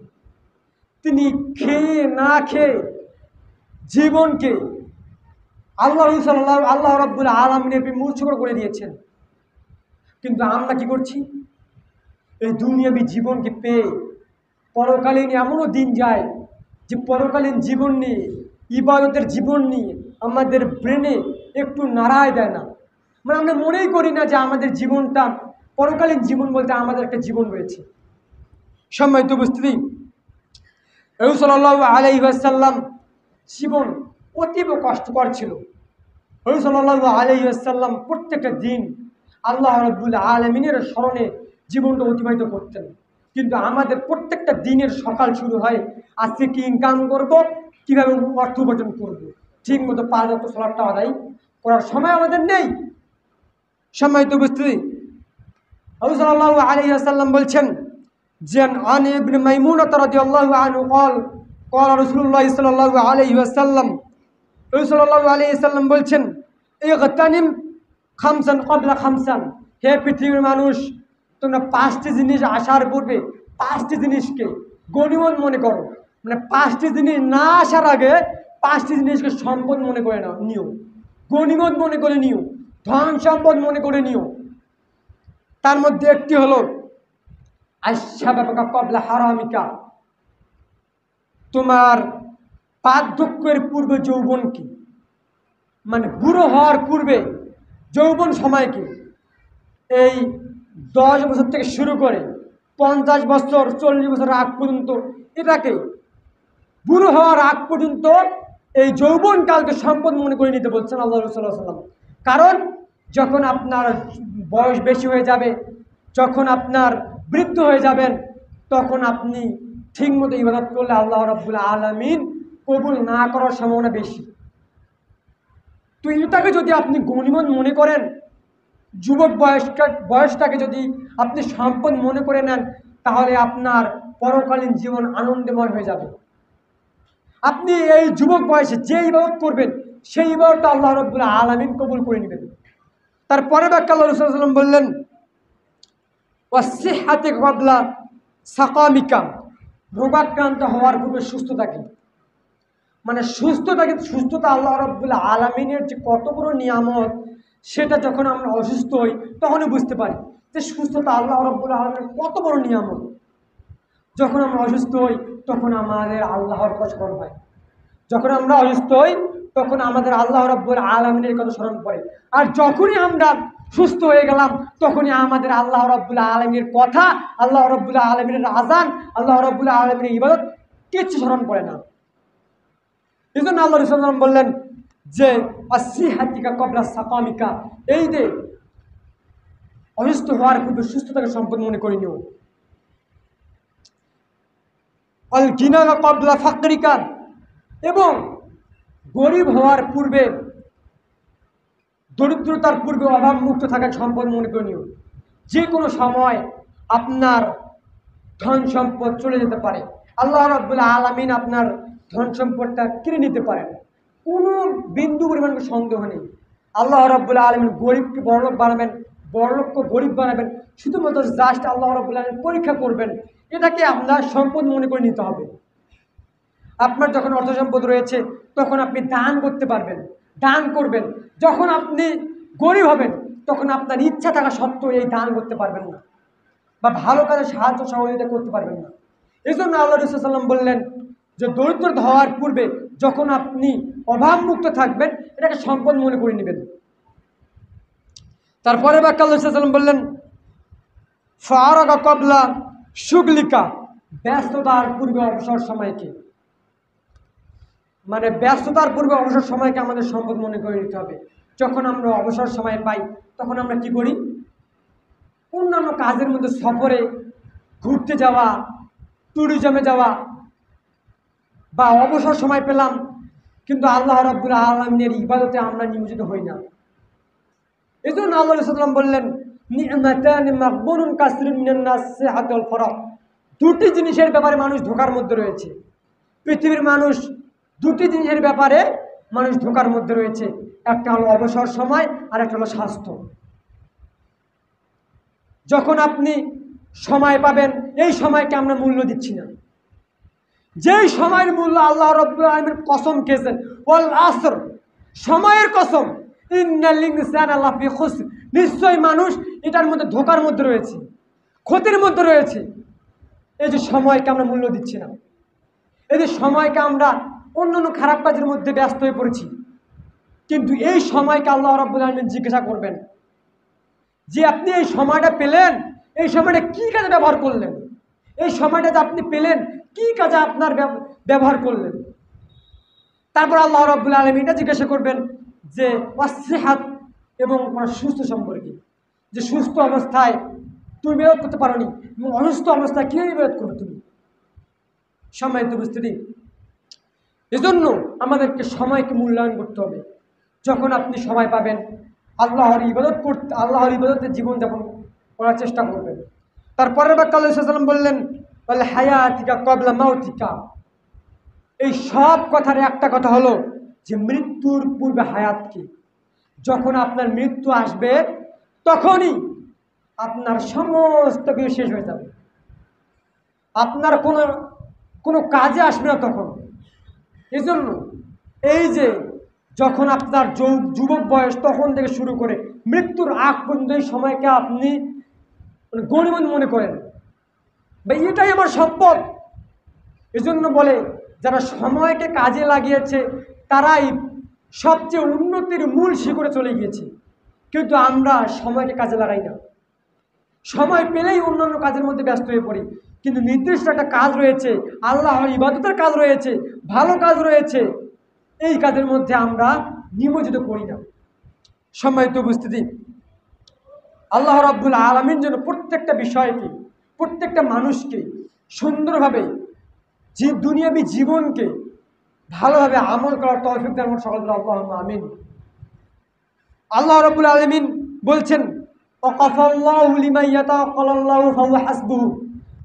তিনি খেয়ে না খেয়ে জীবনকে আল্লাহ রাব্বুল আলামিনের উৎসর্গ করে দিয়েছেন। কিন্তু আমরা কি করছি? এই দুনিয়াবী জীবনকে পেয়ে পরকালীন এমনও দিন যায় যে পরকালীন জীবন নিয়ে, ইবাদতের জীবন নিয়ে আমাদের ব্রেনে একটু নাড়ায় দেয় না। মানে আমরা মনেই করি না যে আমাদের জীবনটা পরকালীন জীবন বলতে আমাদের একটা জীবন রয়েছে। সম্মানিত উপস্থিতি, রাসূল সাল্লাল্লাহু আলাইহি ওয়াসাল্লাম জীবন অতীব কষ্টকর ছিল। রাসূল সাল্লাল্লাহু আলাইহি ওয়াসাল্লাম প্রত্যেকটা দিন আল্লাহ রাব্বুল আলামিনের স্মরণে জীবনটা অতিবাহিত করতেন। কিন্তু আমাদের প্রত্যেকটা দিনের সকাল শুরু হয় আজকে কি ইনকাম করব, কীভাবে অর্থ উপার্জন করব। ঠিক মতো 5 ওয়াক্ত সালাতটা আদায় করার সময় আমাদের নেই। সম্মানিত উপস্থিতি, রাসূল সাল্লাল্লাহু আলাইহি ওয়াসাল্লাম বলছেন যে আন ইবনে মাইমুনা রাদিয়াল্লাহু আনহু قال قال রাসূলুল্লাহ সাল্লাল্লাহু আলাইহি ওয়াসাল্লাম, রাসূল সাল্লাল্লাহু আলাইহি ওয়াসাল্লাম বলছেন ইগতানিম খামসান ক্বাবলা খামসান, হে পৃথিবীর মানুষ, তোমরা 5টি জিনিস আসার পূর্বে 5টি জিনিসকে গনিমত মনে করো। মানে 5টি জিনিস না আসার আগে 5টি জিনিসকে সম্পদ মনে করে নিও, গনিমত মনে করে নিও, ধন সম্পদ মনে করে নিও। তার মধ্যে একটি হলো আশাবাকা ক্বাবলা হারামিকা, তোমার বার্ধক্যের পূর্বে যৌবন কি, মানে বুড়ো হওয়ার পূর্বে যৌবন সময় কি। এই 10 বছর থেকে শুরু করে 50 বছর 40 বছর আগ পর্যন্ত, এটাকে বুড়ো হওয়ার আগ পর্যন্ত এই যৌবনকালকে সম্পদ মনে করে নিতে বলছেন আল্লাহ রাসূল সাল্লাল্লাহু আলাইহি ওয়াসাল্লাম। কারণ যখন আপনার বয়স বেশি হয়ে যাবে, যখন আপনার বৃদ্ধ হয়ে যাবেন, তখন আপনি ঠিকমতো ইবাদত করলে আল্লাহ রাব্বুল আলামিন কবুল না করার সম্ভাবনা বেশি। তো এটাকে যদি আপনি গনিমত মনে করেন, যুবক বয়সটাকে যদি আপনি সম্পদ মনে করে নেন, তাহলে আপনার পরকালীন জীবন আনন্দময় হয়ে যাবে। আপনি এই যুবক বয়সে যে ইবাদত করবেন সেই ইবাদতটা আল্লাহ রাব্বুল আলামিন কবুল করে নেবেন। তারপরে ব্যাখ্যা আল্লাহ রাসূল সাল্লাল্লাহু আলাইহি ওয়াসাল্লাম বললেন ওয়াসিহহাতি ক্বাবলা সাকামিকা, রোগাক্রান্ত হওয়ার পূর্বে সুস্থতা কি। মানে সুস্থতা আল্লাহ রাব্বুল আলামিনের যে কত বড় নিয়ামত, সেটা যখন আমরা অসুস্থ হই তখনই বুঝতে পারি যে সুস্থতা আল্লাহ রাব্বুল আলামিনের কত বড় নিয়ামত। যখন আমরা অসুস্থ হই তখন আমাদের আল্লাহর কথা স্মরণ হয়, যখন আমরা অসুস্থ হই তখন আমাদের আল্লাহ রাব্বুল আলামিনের কথা স্মরণ পড়ে। আর যখনই আমরা সুস্থ হয়ে গেলাম তখনই আমাদের আল্লাহ রাব্বুল আলামিনের কথা, আল্লাহ রাব্বুল আলামিনের আযান, আল্লাহ রাব্বুল আলামিনের ইবাদত কিচ্ছু স্মরণ পড়ে না। এই জন্য আল্লাহ রাসূল সাল্লাল্লাহু আলাইহি ওয়াসাল্লাম বললেন যে আসিহাতিকা কবলা সাকামিকা, এই যে অসুস্থ হওয়ার পূর্বে সুস্থতাকে সম্পদ মনে করে নিও। অল গিনাকা কবলা ফাকরিকা, এবং গরিব হওয়ার পূর্বে, দরিদ্রতার পূর্বে অভাব মুক্ত থাকার সম্পদ মনে করে নিও। যে কোনো সময় আপনার ধন সম্পদ চলে যেতে পারে, আল্লাহ রাব্বুল আলামিন আপনার ধন সম্পদটা কিনে নিতে পারেন, কোনো বিন্দু পরিমাণ সন্দেহ নেই। আল্লাহ রাব্বুল আলামিন গরিবকে বড়লোক বানাবেন, বড়লোককে গরিব বানাবেন, শুধুমাত্র জাস্ট আল্লাহ রাব্বুল আলামিন পরীক্ষা করবেন। এটাকে আপনার সম্পদ মনে করে নিতে হবে। আপনার যখন অর্থ সম্পদ রয়েছে তখন আপনি দান করতে পারবেন, দান করবেন। যখন আপনি গরিব হবেন তখন আপনার ইচ্ছা থাকা সত্ত্বেও এই দান করতে পারবেন না, বা ভালো কাজে সাহায্য সহযোগিতা করতে পারবেন না। এই জন্য আল্লাহ রাসূল সাল্লাল্লাহু আলাইহি ওয়াসাল্লাম বললেন যে দরিদ্র হওয়ার পূর্বে যখন আপনি অভাবমুক্ত থাকবেন এটাকে সম্পদ মনে করে নেবেন। তারপরে বাক্য আল্লাহ রাসূল সাল্লাল্লাহু আলাইহি ওয়াসাল্লাম বললেন ফারাগা ক্বাবলা শুগলিকা, ব্যস্ততার পূর্বে অবসর সময়কে, মানে ব্যস্ততার পূর্বে অবসর সময়কে আমাদের সম্পদ মনে করে নিতে হবে। যখন আমরা অবসর সময় পাই তখন আমরা কি করি? অন্যান্য কাজের মধ্যে সফরে ঘুরতে যাওয়া, ট্যুরিজমে যাওয়া, বা অবসর সময় পেলাম কিন্তু আল্লাহ রাব্বুল আলামিনের ইবাদতে আমরা নিয়োজিত হই না। এই জন্য আল্লাহ রাসূল সাল্লাল্লাহু আলাইহি ওয়াসাল্লাম বললেন নি'মাতানি মাগবুনুন কাসিরুন মিনান নাস সিহাত ওয়াল ফারাগ, দুটি জিনিসের ব্যাপারে মানুষ ধোঁকার মধ্যে রয়েছে। পৃথিবীর মানুষ দুটি জিনিসের ব্যাপারে মানুষ ধোঁকার মধ্যে রয়েছে, একটা হলো অবসর সময় আর একটা হলো স্বাস্থ্য। যখন আপনি সময় পাবেন এই সময়কে আমরা মূল্য দিচ্ছি না। যেই সময়ের মূল্য আল্লাহ রাব্বুল আলামিন কসম খেয়েছেন, ওয়াল আসর, সময়ের কসম, ইন্নাল ইনসানা লাফি খুসর, নিশ্চয় মানুষ এটার মধ্যে ধোঁকার মধ্যে রয়েছে, ক্ষতির মধ্যে রয়েছে। এই যে সময়কে আমরা মূল্য দিচ্ছি না, এই যে সময়কে আমরা অন্যান্য খারাপ কাজের মধ্যে ব্যস্ত হয়ে পড়েছি, কিন্তু এই সময়কে আল্লাহ রাব্বুল আলামিন জিজ্ঞাসা করবেন যে আপনি এই সময়টা পেলেন, এই সময়টা কি কাজে ব্যবহার করলেন, এই সময়টা যে আপনি পেলেন কি কাজে আপনার ব্যবহার করলেন। তারপর আল্লাহ রাব্বুল আলামিন এটা জিজ্ঞাসা করবেন যে ওয়াসিহাত, এবং সুস্থ সম্পর্কে, যে সুস্থ অবস্থায় তুমি ইবাদত করতে পারোনি এবং অসুস্থ অবস্থায় কীভাবে ইবাদত করবে তুমি। সম্মানিত উপস্থিতি, এজন্য আমাদেরকে সময়কে মূল্যায়ন করতে হবে। যখন আপনি সময় পাবেন আল্লাহর ইবাদত করতে, আল্লাহর ইবাদতে জীবনযাপন করার চেষ্টা করবেন। তারপরের বাক্য আল্লাহ সাল্লাল্লাহু আলাইহি ওয়াসাল্লাম বললেন ওয়াল হায়াতিকা ক্বাবলা মাউতিকা, এই সব কথার একটা কথা হলো যে মৃত্যুর পূর্বে হায়াত কি। যখন আপনার মৃত্যু আসবে তখনই আপনার সমস্ত কিছু শেষ হয়ে যাবে, আপনার কোনো কাজে আসবে না তখন। এই জন্য এই যে যখন আপনার যুবক বয়স তখন থেকে শুরু করে মৃত্যুর আগ পর্যন্ত এই সময়কে আপনি গণিমত মনে করেন, ভাই এটাই আমার সম্পদ। এজন্য বলে যারা সময়কে কাজে লাগিয়েছে তারাই সবচেয়ে উন্নতির মূল শিখরে চলে গিয়েছে। কিন্তু আমরা সময়কে কাজে লাগাই না, সময় পেলেই অন্যান্য কাজের মধ্যে ব্যস্ত হয়ে পড়ি। কিন্তু নির্দিষ্ট একটা কাজ রয়েছে, আল্লাহর ইবাদতের কাজ রয়েছে, ভালো কাজ রয়েছে, এই কাজের মধ্যে আমরা নিয়োজিত করি না। সম্মানিত উপস্থিতি, আল্লাহ রাব্বুল আলামিন যেন প্রত্যেকটা বিষয়কে, প্রত্যেকটা মানুষকে সুন্দরভাবে দুনিয়াবী জীবনকে ভালোভাবে আমল করার তৌফিক দান করেন। সকল আল্লাহুম্মা আমিন। আল্লাহ রাব্বুল আলামিন বলছেন ওয়াকাফাল্লাহু লিমান ইয়াতাওয়াক্কালুল্লাহু ফাহুয়া হাসবুহু,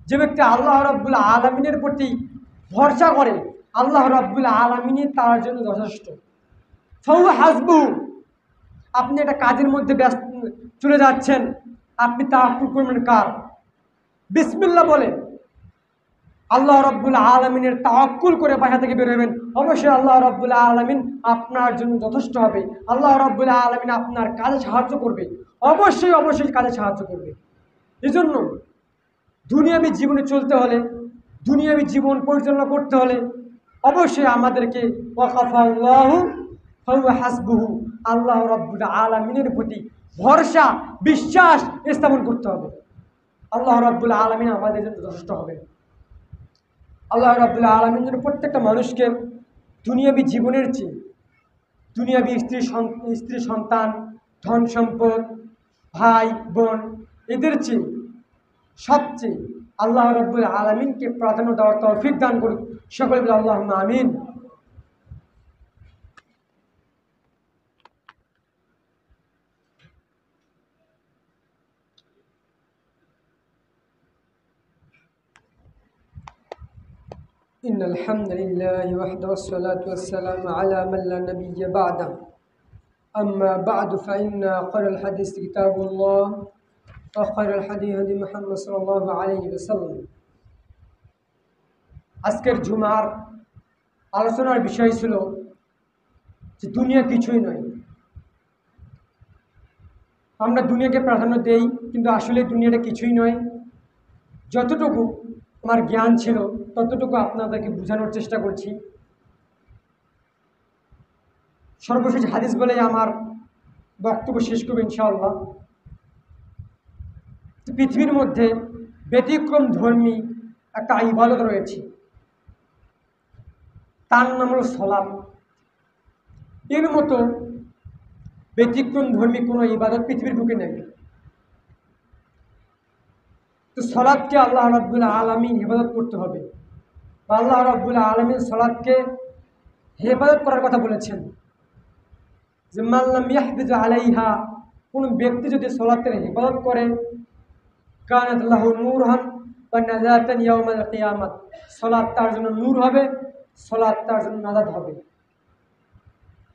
যে ব্যক্তি আল্লাহ রাব্বুল আলামিনের প্রতি ভরসা করে আল্লাহ রাব্বুল আলামিনই তার জন্য যথেষ্ট। ফাহুয়া হাসবুহু, আপনি একটা কাজের মধ্যে ব্যস্ত চলে যাচ্ছেন, আপনি তাওয়াক্কুল করবেন কার? বিসমিল্লাহ বলে আল্লাহ রাব্বুল আলামিনের তাওয়াক্কুল করে বাসা থেকে বের হবেন, অবশ্যই আল্লাহ রাব্বুল আলামিন আপনার জন্য যথেষ্ট হবে। আল্লাহ রাব্বুল আলামিন আপনার কাজে সাহায্য করবে, অবশ্যই অবশ্যই কাজে সাহায্য করবে। এজন্য দুনিয়াবী জীবনে চলতে হলে, দুনিয়াবী জীবন পরিচালনা করতে হলে অবশ্যই আমাদেরকে ওয়াকাফাল্লাহু ফাহুয়া হাসবুহু, আল্লাহ রাব্বুল আলামিনের প্রতি ভরসা, বিশ্বাস স্থাপন করতে হবে। আল্লাহ রাব্বুল আলামিন আমাদের জন্য যথেষ্ট হবে। আল্লাহ রাব্বুল আলামিন যেন প্রত্যেকটা মানুষকে দুনিয়াবী জীবনের চেয়ে, দুনিয়াবী স্ত্রী সন্তান, ধন সম্পদ, ভাই বোন, এদের চেয়ে সবচেয়ে আল্লাহ রাব্বুল আলামিনকে প্রাধান্য দেওয়ার তৌফিক দান করুক। সকলে বলে আল্লাহুম্মা আমিন। إن الحمد لله وحده والصلاة والسلام على من لا نبي بعده أما بعد فإن خير الحديث كتاب الله وخير الحديث هدي محمد صلى الله عليه وسلم। আজকের জুমার আলোচনার বিষয় ছিল যে দুনিয়া কিছুই নয়। আমরা দুনিয়াকে প্রাধান্য দেই, কিন্তু আসলে দুনিয়াটা কিছুই নয়। যতটুকু আমার জ্ঞান ছিল ততটুকু আপনাদেরকে বোঝানোর চেষ্টা করছি। সর্বশেষ হাদিস বলে আমার বক্তব্য শেষ করব ইনশাআল্লাহ। পৃথিবীর মধ্যে ব্যতিক্রম ধর্মী একটা ইবাদত রয়েছে, তার নাম হল সালাত। এর মতো ব্যতিক্রম ধর্মী কোনো ইবাদত পৃথিবীর বুকে নেই। তো সালাতকে আল্লাহ রাব্বুল আলামিন হেফাজত করতে হবে, বা আল্লাহ রাব্বুল আলামিন সালাতকে হেফাজত করার কথা বলেছেন যে মান লাম ইয়াহফিজ আলাইহা, কোন ব্যক্তি যদি সালাতের হেফাজত করে, কানাত লাহু নূরহান ওয়া নাজাতান ইয়াউমাল কিয়ামাত, সালাত তার জন্য নূর হবে, সালাত তার জন্য নাজাত হবে।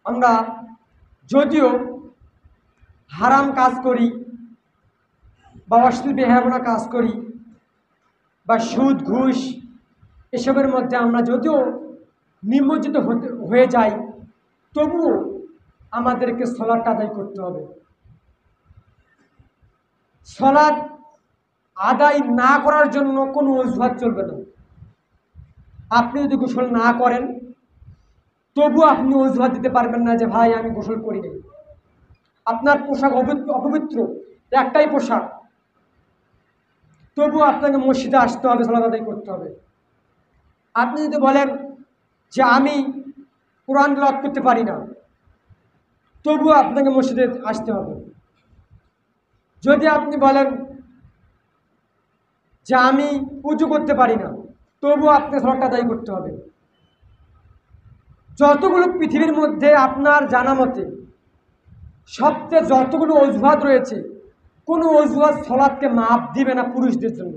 আমরা যদিও হারাম কাজ করি বা অশ্লীল বেহায়াপনা কাজ করি বা সুদ ঘুষ এসবের মধ্যে আমরা যদিও নিমজ্জিত হয়ে যাই, তবুও আমাদেরকে সালাত আদায় করতে হবে। সালাত আদায় না করার জন্য কোনো অজুহাত চলবে না। আপনি যদি গোসল না করেন তবুও আপনি অজুহাত দিতে পারবেন না যে ভাই আমি গোসল করি নাই। আপনার পোশাক অপবিত্র, একটাই পোশাক, তবুও আপনাকে মসজিদে আসতে হবে, সালাত আদায় করতে হবে। আপনি যদি বলেন যে আমি কোরআন তেলাওয়াত করতে পারি না, তবুও আপনাকে মসজিদে আসতে হবে। যদি আপনি বলেন যে আমি উযু করতে পারি না, তবুও আপনাকে সালাত আদায় করতে হবে। যতগুলো পৃথিবীর মধ্যে আপনার জানা মতে সবচেয়ে যতগুলো অজুহাত রয়েছে, কোনো অজুহাত সালাতকে মাপ দিবে না পুরুষদের জন্য।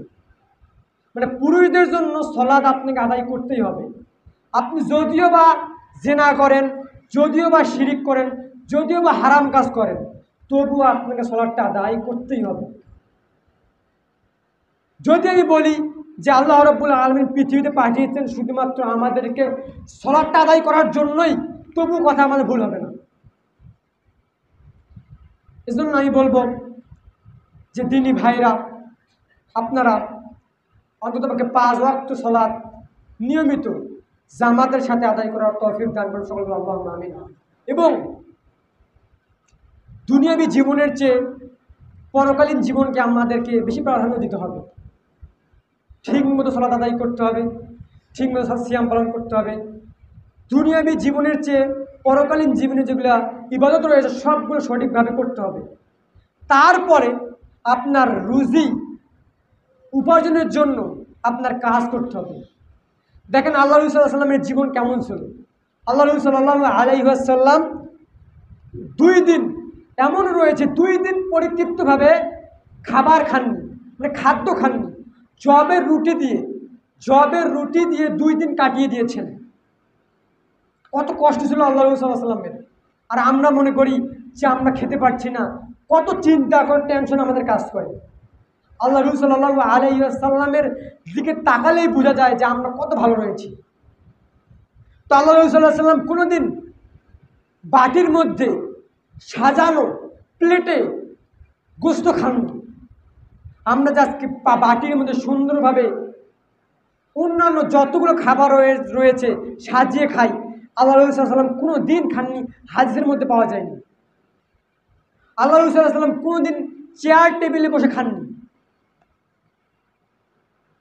মানে পুরুষদের জন্য সালাত আপনাকে আদায় করতেই হবে। আপনি যদিও বা জিনা করেন, যদিও বা শিরিক করেন, যদিও বা হারাম কাজ করেন, তবুও আপনাকে সালাতটা আদায় করতেই হবে। যদি আমি বলি যে আল্লাহ রাব্বুল আলামিন পৃথিবীতে পাঠিয়েছেন শুধুমাত্র আমাদেরকে সালাতটা আদায় করার জন্যই, তবু কথা আমাদের ভুল হবে না। এজন্য আমি বলবো যে দিনী ভাইরা, আপনারা অন্ততপক্ষে 5 ওয়াক্ত সালাত নিয়মিত জামাতের সাথে আদায় করার তৌফিক দান করুন, সকলে আল্লাহুম্মা আমিন। এবং দুনিয়াবী জীবনের চেয়ে পরকালীন জীবনকে আমাদেরকে বেশি প্রাধান্য দিতে হবে। ঠিক মতো সালাত আদায় করতে হবে, ঠিক মতো সিয়াম পালন করতে হবে। দুনিয়াবী জীবনের চেয়ে পরকালীন জীবনে যেগুলো ইবাদত রয়েছে সবগুলো সঠিকভাবে করতে হবে। তারপরে আপনার রুজি উপার্জনের জন্য আপনার কাজ করতে হবে। দেখেন আল্লাহ রাসূল সাল্লাল্লাহু আলাইহি ওয়াসাল্লামের জীবন কেমন ছিল। আল্লাহ রাসূল সাল্লাল্লাহু আলাইহি ওয়াসাল্লাম 2 দিন এমন রয়েছে, 2 দিন পরিতৃপ্তভাবে খাবার খাননি, মানে খাদ্য খাননি। জবের রুটি দিয়ে 2 দিন কাটিয়ে দিয়েছেন। কত কষ্ট ছিল আল্লাহ রাসূল সাল্লাল্লাহু আলাইহি ওয়াসাল্লামের। আর আমরা মনে করি যে আমরা খেতে পারছি না, কত চিন্তা, কত টেনশন আমাদের কাজ করে। আল্লাহ রাসূল সাল্লাল্লাহু আলাইহি ওয়াসাল্লামের দিকে তাকালেই বোঝা যায় যে আমরা কত ভালো রয়েছি। তো আল্লাহ রাসূল সাল্লাল্লাহু আলাইহি ওয়াসাল্লাম কোনোদিন বাটির মধ্যে সাজানো প্লেটে গোশত খাননি। আমরা আজকে বাটির মধ্যে সুন্দরভাবে অন্যান্য যতগুলো খাবার রয়েছে সাজিয়ে খাই, আল্লাহ রাসূল সাল্লাল্লাহু আলাইহি ওয়াসাল্লাম কোনো দিন খাননি, হাদিসের মধ্যে পাওয়া যায়নি। আল্লাহ রাসূল সাল্লাল্লাহু আলাইহি ওয়াসাল্লাম কোনো দিন চেয়ার টেবিলে বসে খাননি।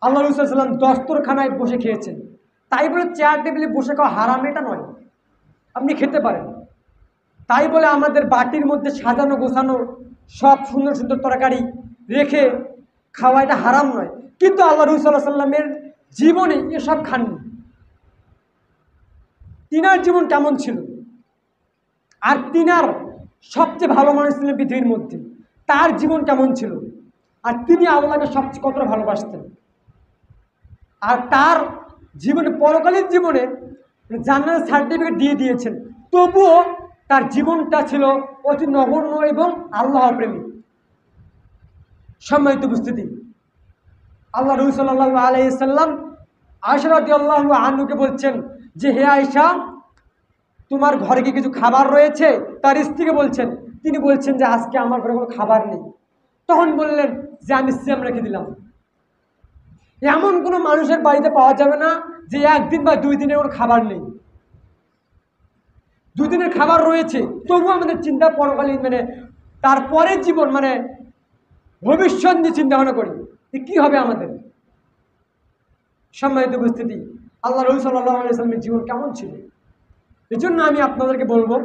আল্লাহ রাসূল সাল্লাল্লাহু আলাইহি ওয়াসাল্লাম দস্তরখানায় বসে খেয়েছেন। তাই বলে চেয়ার টেবিলে বসে খাওয়া হারাম এটা নয়। আপনি খেতে পারেন। তাই বলে আমাদের বাটির মধ্যে সাজানো গোছানো সব সুন্দর সুন্দর তরকারি রেখে খাওয়া এটা হারাম নয়, কিন্তু আল্লাহ রাসূল সাল্লাল্লাহু আলাইহি সাল্লামের জীবনে এসব খাননি। তিনার জীবন কেমন ছিল, আর তিনার সবচেয়ে ভালো মানুষ ছিলেন পৃথিবীর মধ্যে, তার জীবন কেমন ছিল, আর তিনি আল্লাহকে সবচেয়ে কতটা ভালোবাসতেন। আর তার জীবনে পরকালীন জীবনে জান্নাতের সার্টিফিকেট দিয়ে দিয়েছেন, তবুও তার জীবনটা ছিল অতি নগণ্য এবং আল্লাহ প্রেমী। সম্মানিত উপস্থিতি, আল্লাহ রাসূল সাল্লাল্লাহু আলাইহি সাল্লাম আয়েশা রাদিয়াল্লাহু আনহাকে বলছেন যে, হে আয়েশা, তোমার ঘরে কি কিছু খাবার রয়েছে? তার স্ত্রীকে বলছেন, তিনি বলছেন যে আজকে আমার ঘরে কোনো খাবার নেই। তখন বললেন যে আমি সিয়াম রেখে দিলাম। এমন কোনো মানুষের বাড়িতে পাওয়া যাবে না যে একদিন বা 2 দিনের ওর খাবার নেই। 2 দিনের খাবার রয়েছে, তবুও আমাদের চিন্তা পরকালীন তারপরের জীবন ভবিষ্যৎ নিয়ে চিন্তা ভাবনা করি যে কী হবে আমাদের। সম্মানিত উপস্থিতি, আল্লাহ রাসূল সাল্লাল্লাহু আলাইহি ওয়াসাল্লামের জীবন কেমন ছিল, এই জন্য আমি আপনাদেরকে বলবো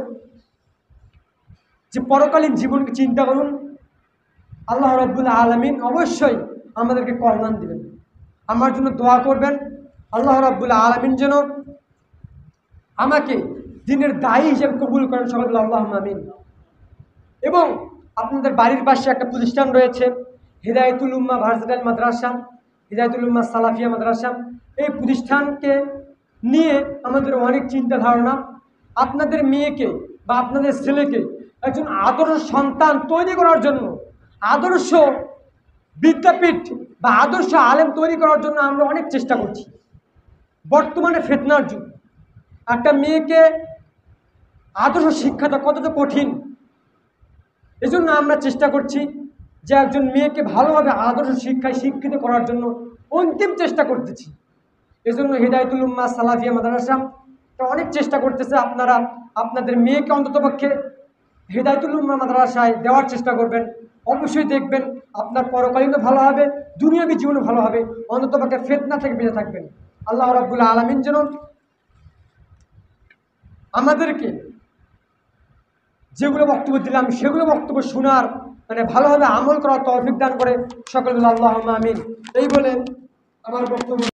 যে পরকালীন জীবনকে চিন্তা করুন। আল্লাহ রাব্বুল আলামিন অবশ্যই আমাদেরকে কল্যাণ দিবেন। আমার জন্য দোয়া করবেন, আল্লাহ রাব্বুল আলামিন যেন আমাকে দিনের দায়ী হিসেবে কবুল করেন। সকলে আল্লাহুম্মা আমিন। এবং আপনাদের বাড়ির পাশে একটা প্রতিষ্ঠান রয়েছে, হিদায়াতুল উম্মাহ ভার্সিটাল মাদ্রাসা, হিদায়াতুল উম্মাহ সালাফিয়া মাদ্রাসা। এই প্রতিষ্ঠানকে নিয়ে আমাদের অনেক চিন্তা ধারণা। আপনাদের মেয়েকে বা আপনাদের ছেলেকে একজন আদর্শ সন্তান তৈরি করার জন্য, আদর্শ বিদ্যাপীঠ বা আদর্শ আলেম তৈরি করার জন্য আমরা অনেক চেষ্টা করছি। বর্তমানে ফিতনার যুগ, একটা মেয়েকে আদর্শ শিক্ষাটা কতটা কঠিন। এজন্য আমরা চেষ্টা করছি যে একজন মেয়েকে ভালোভাবে আদর্শ শিক্ষায় শিক্ষিত করার জন্য অন্তিম চেষ্টা করতেছি। এজন্য হিদায়াতুল উম্মাহ সালাফিয়া মাদ্রাসা অনেক চেষ্টা করতেছে। আপনারা আপনাদের মেয়েকে অন্ততপক্ষে হিদায়াতুল উম্মাহ মাদ্রাসায় দেওয়ার চেষ্টা করবেন। অবশ্যই দেখবেন আপনার পরকালীনও ভালো হবে, দুনিয়াবী জীবনও ভালো হবে, অন্ততপক্ষে ফিতনা থেকে বেঁচে থাকবেন। আল্লাহ রাব্বুল আলামিন যেন আমাদেরকে যেগুলো বক্তব্য দিলাম সেগুলো বক্তব্য শোনার ভালোভাবে আমল করার তৌফিক দান করে। সকলে আল্লাহুম্মা আমিন। এই বলে আমার বক্তব্য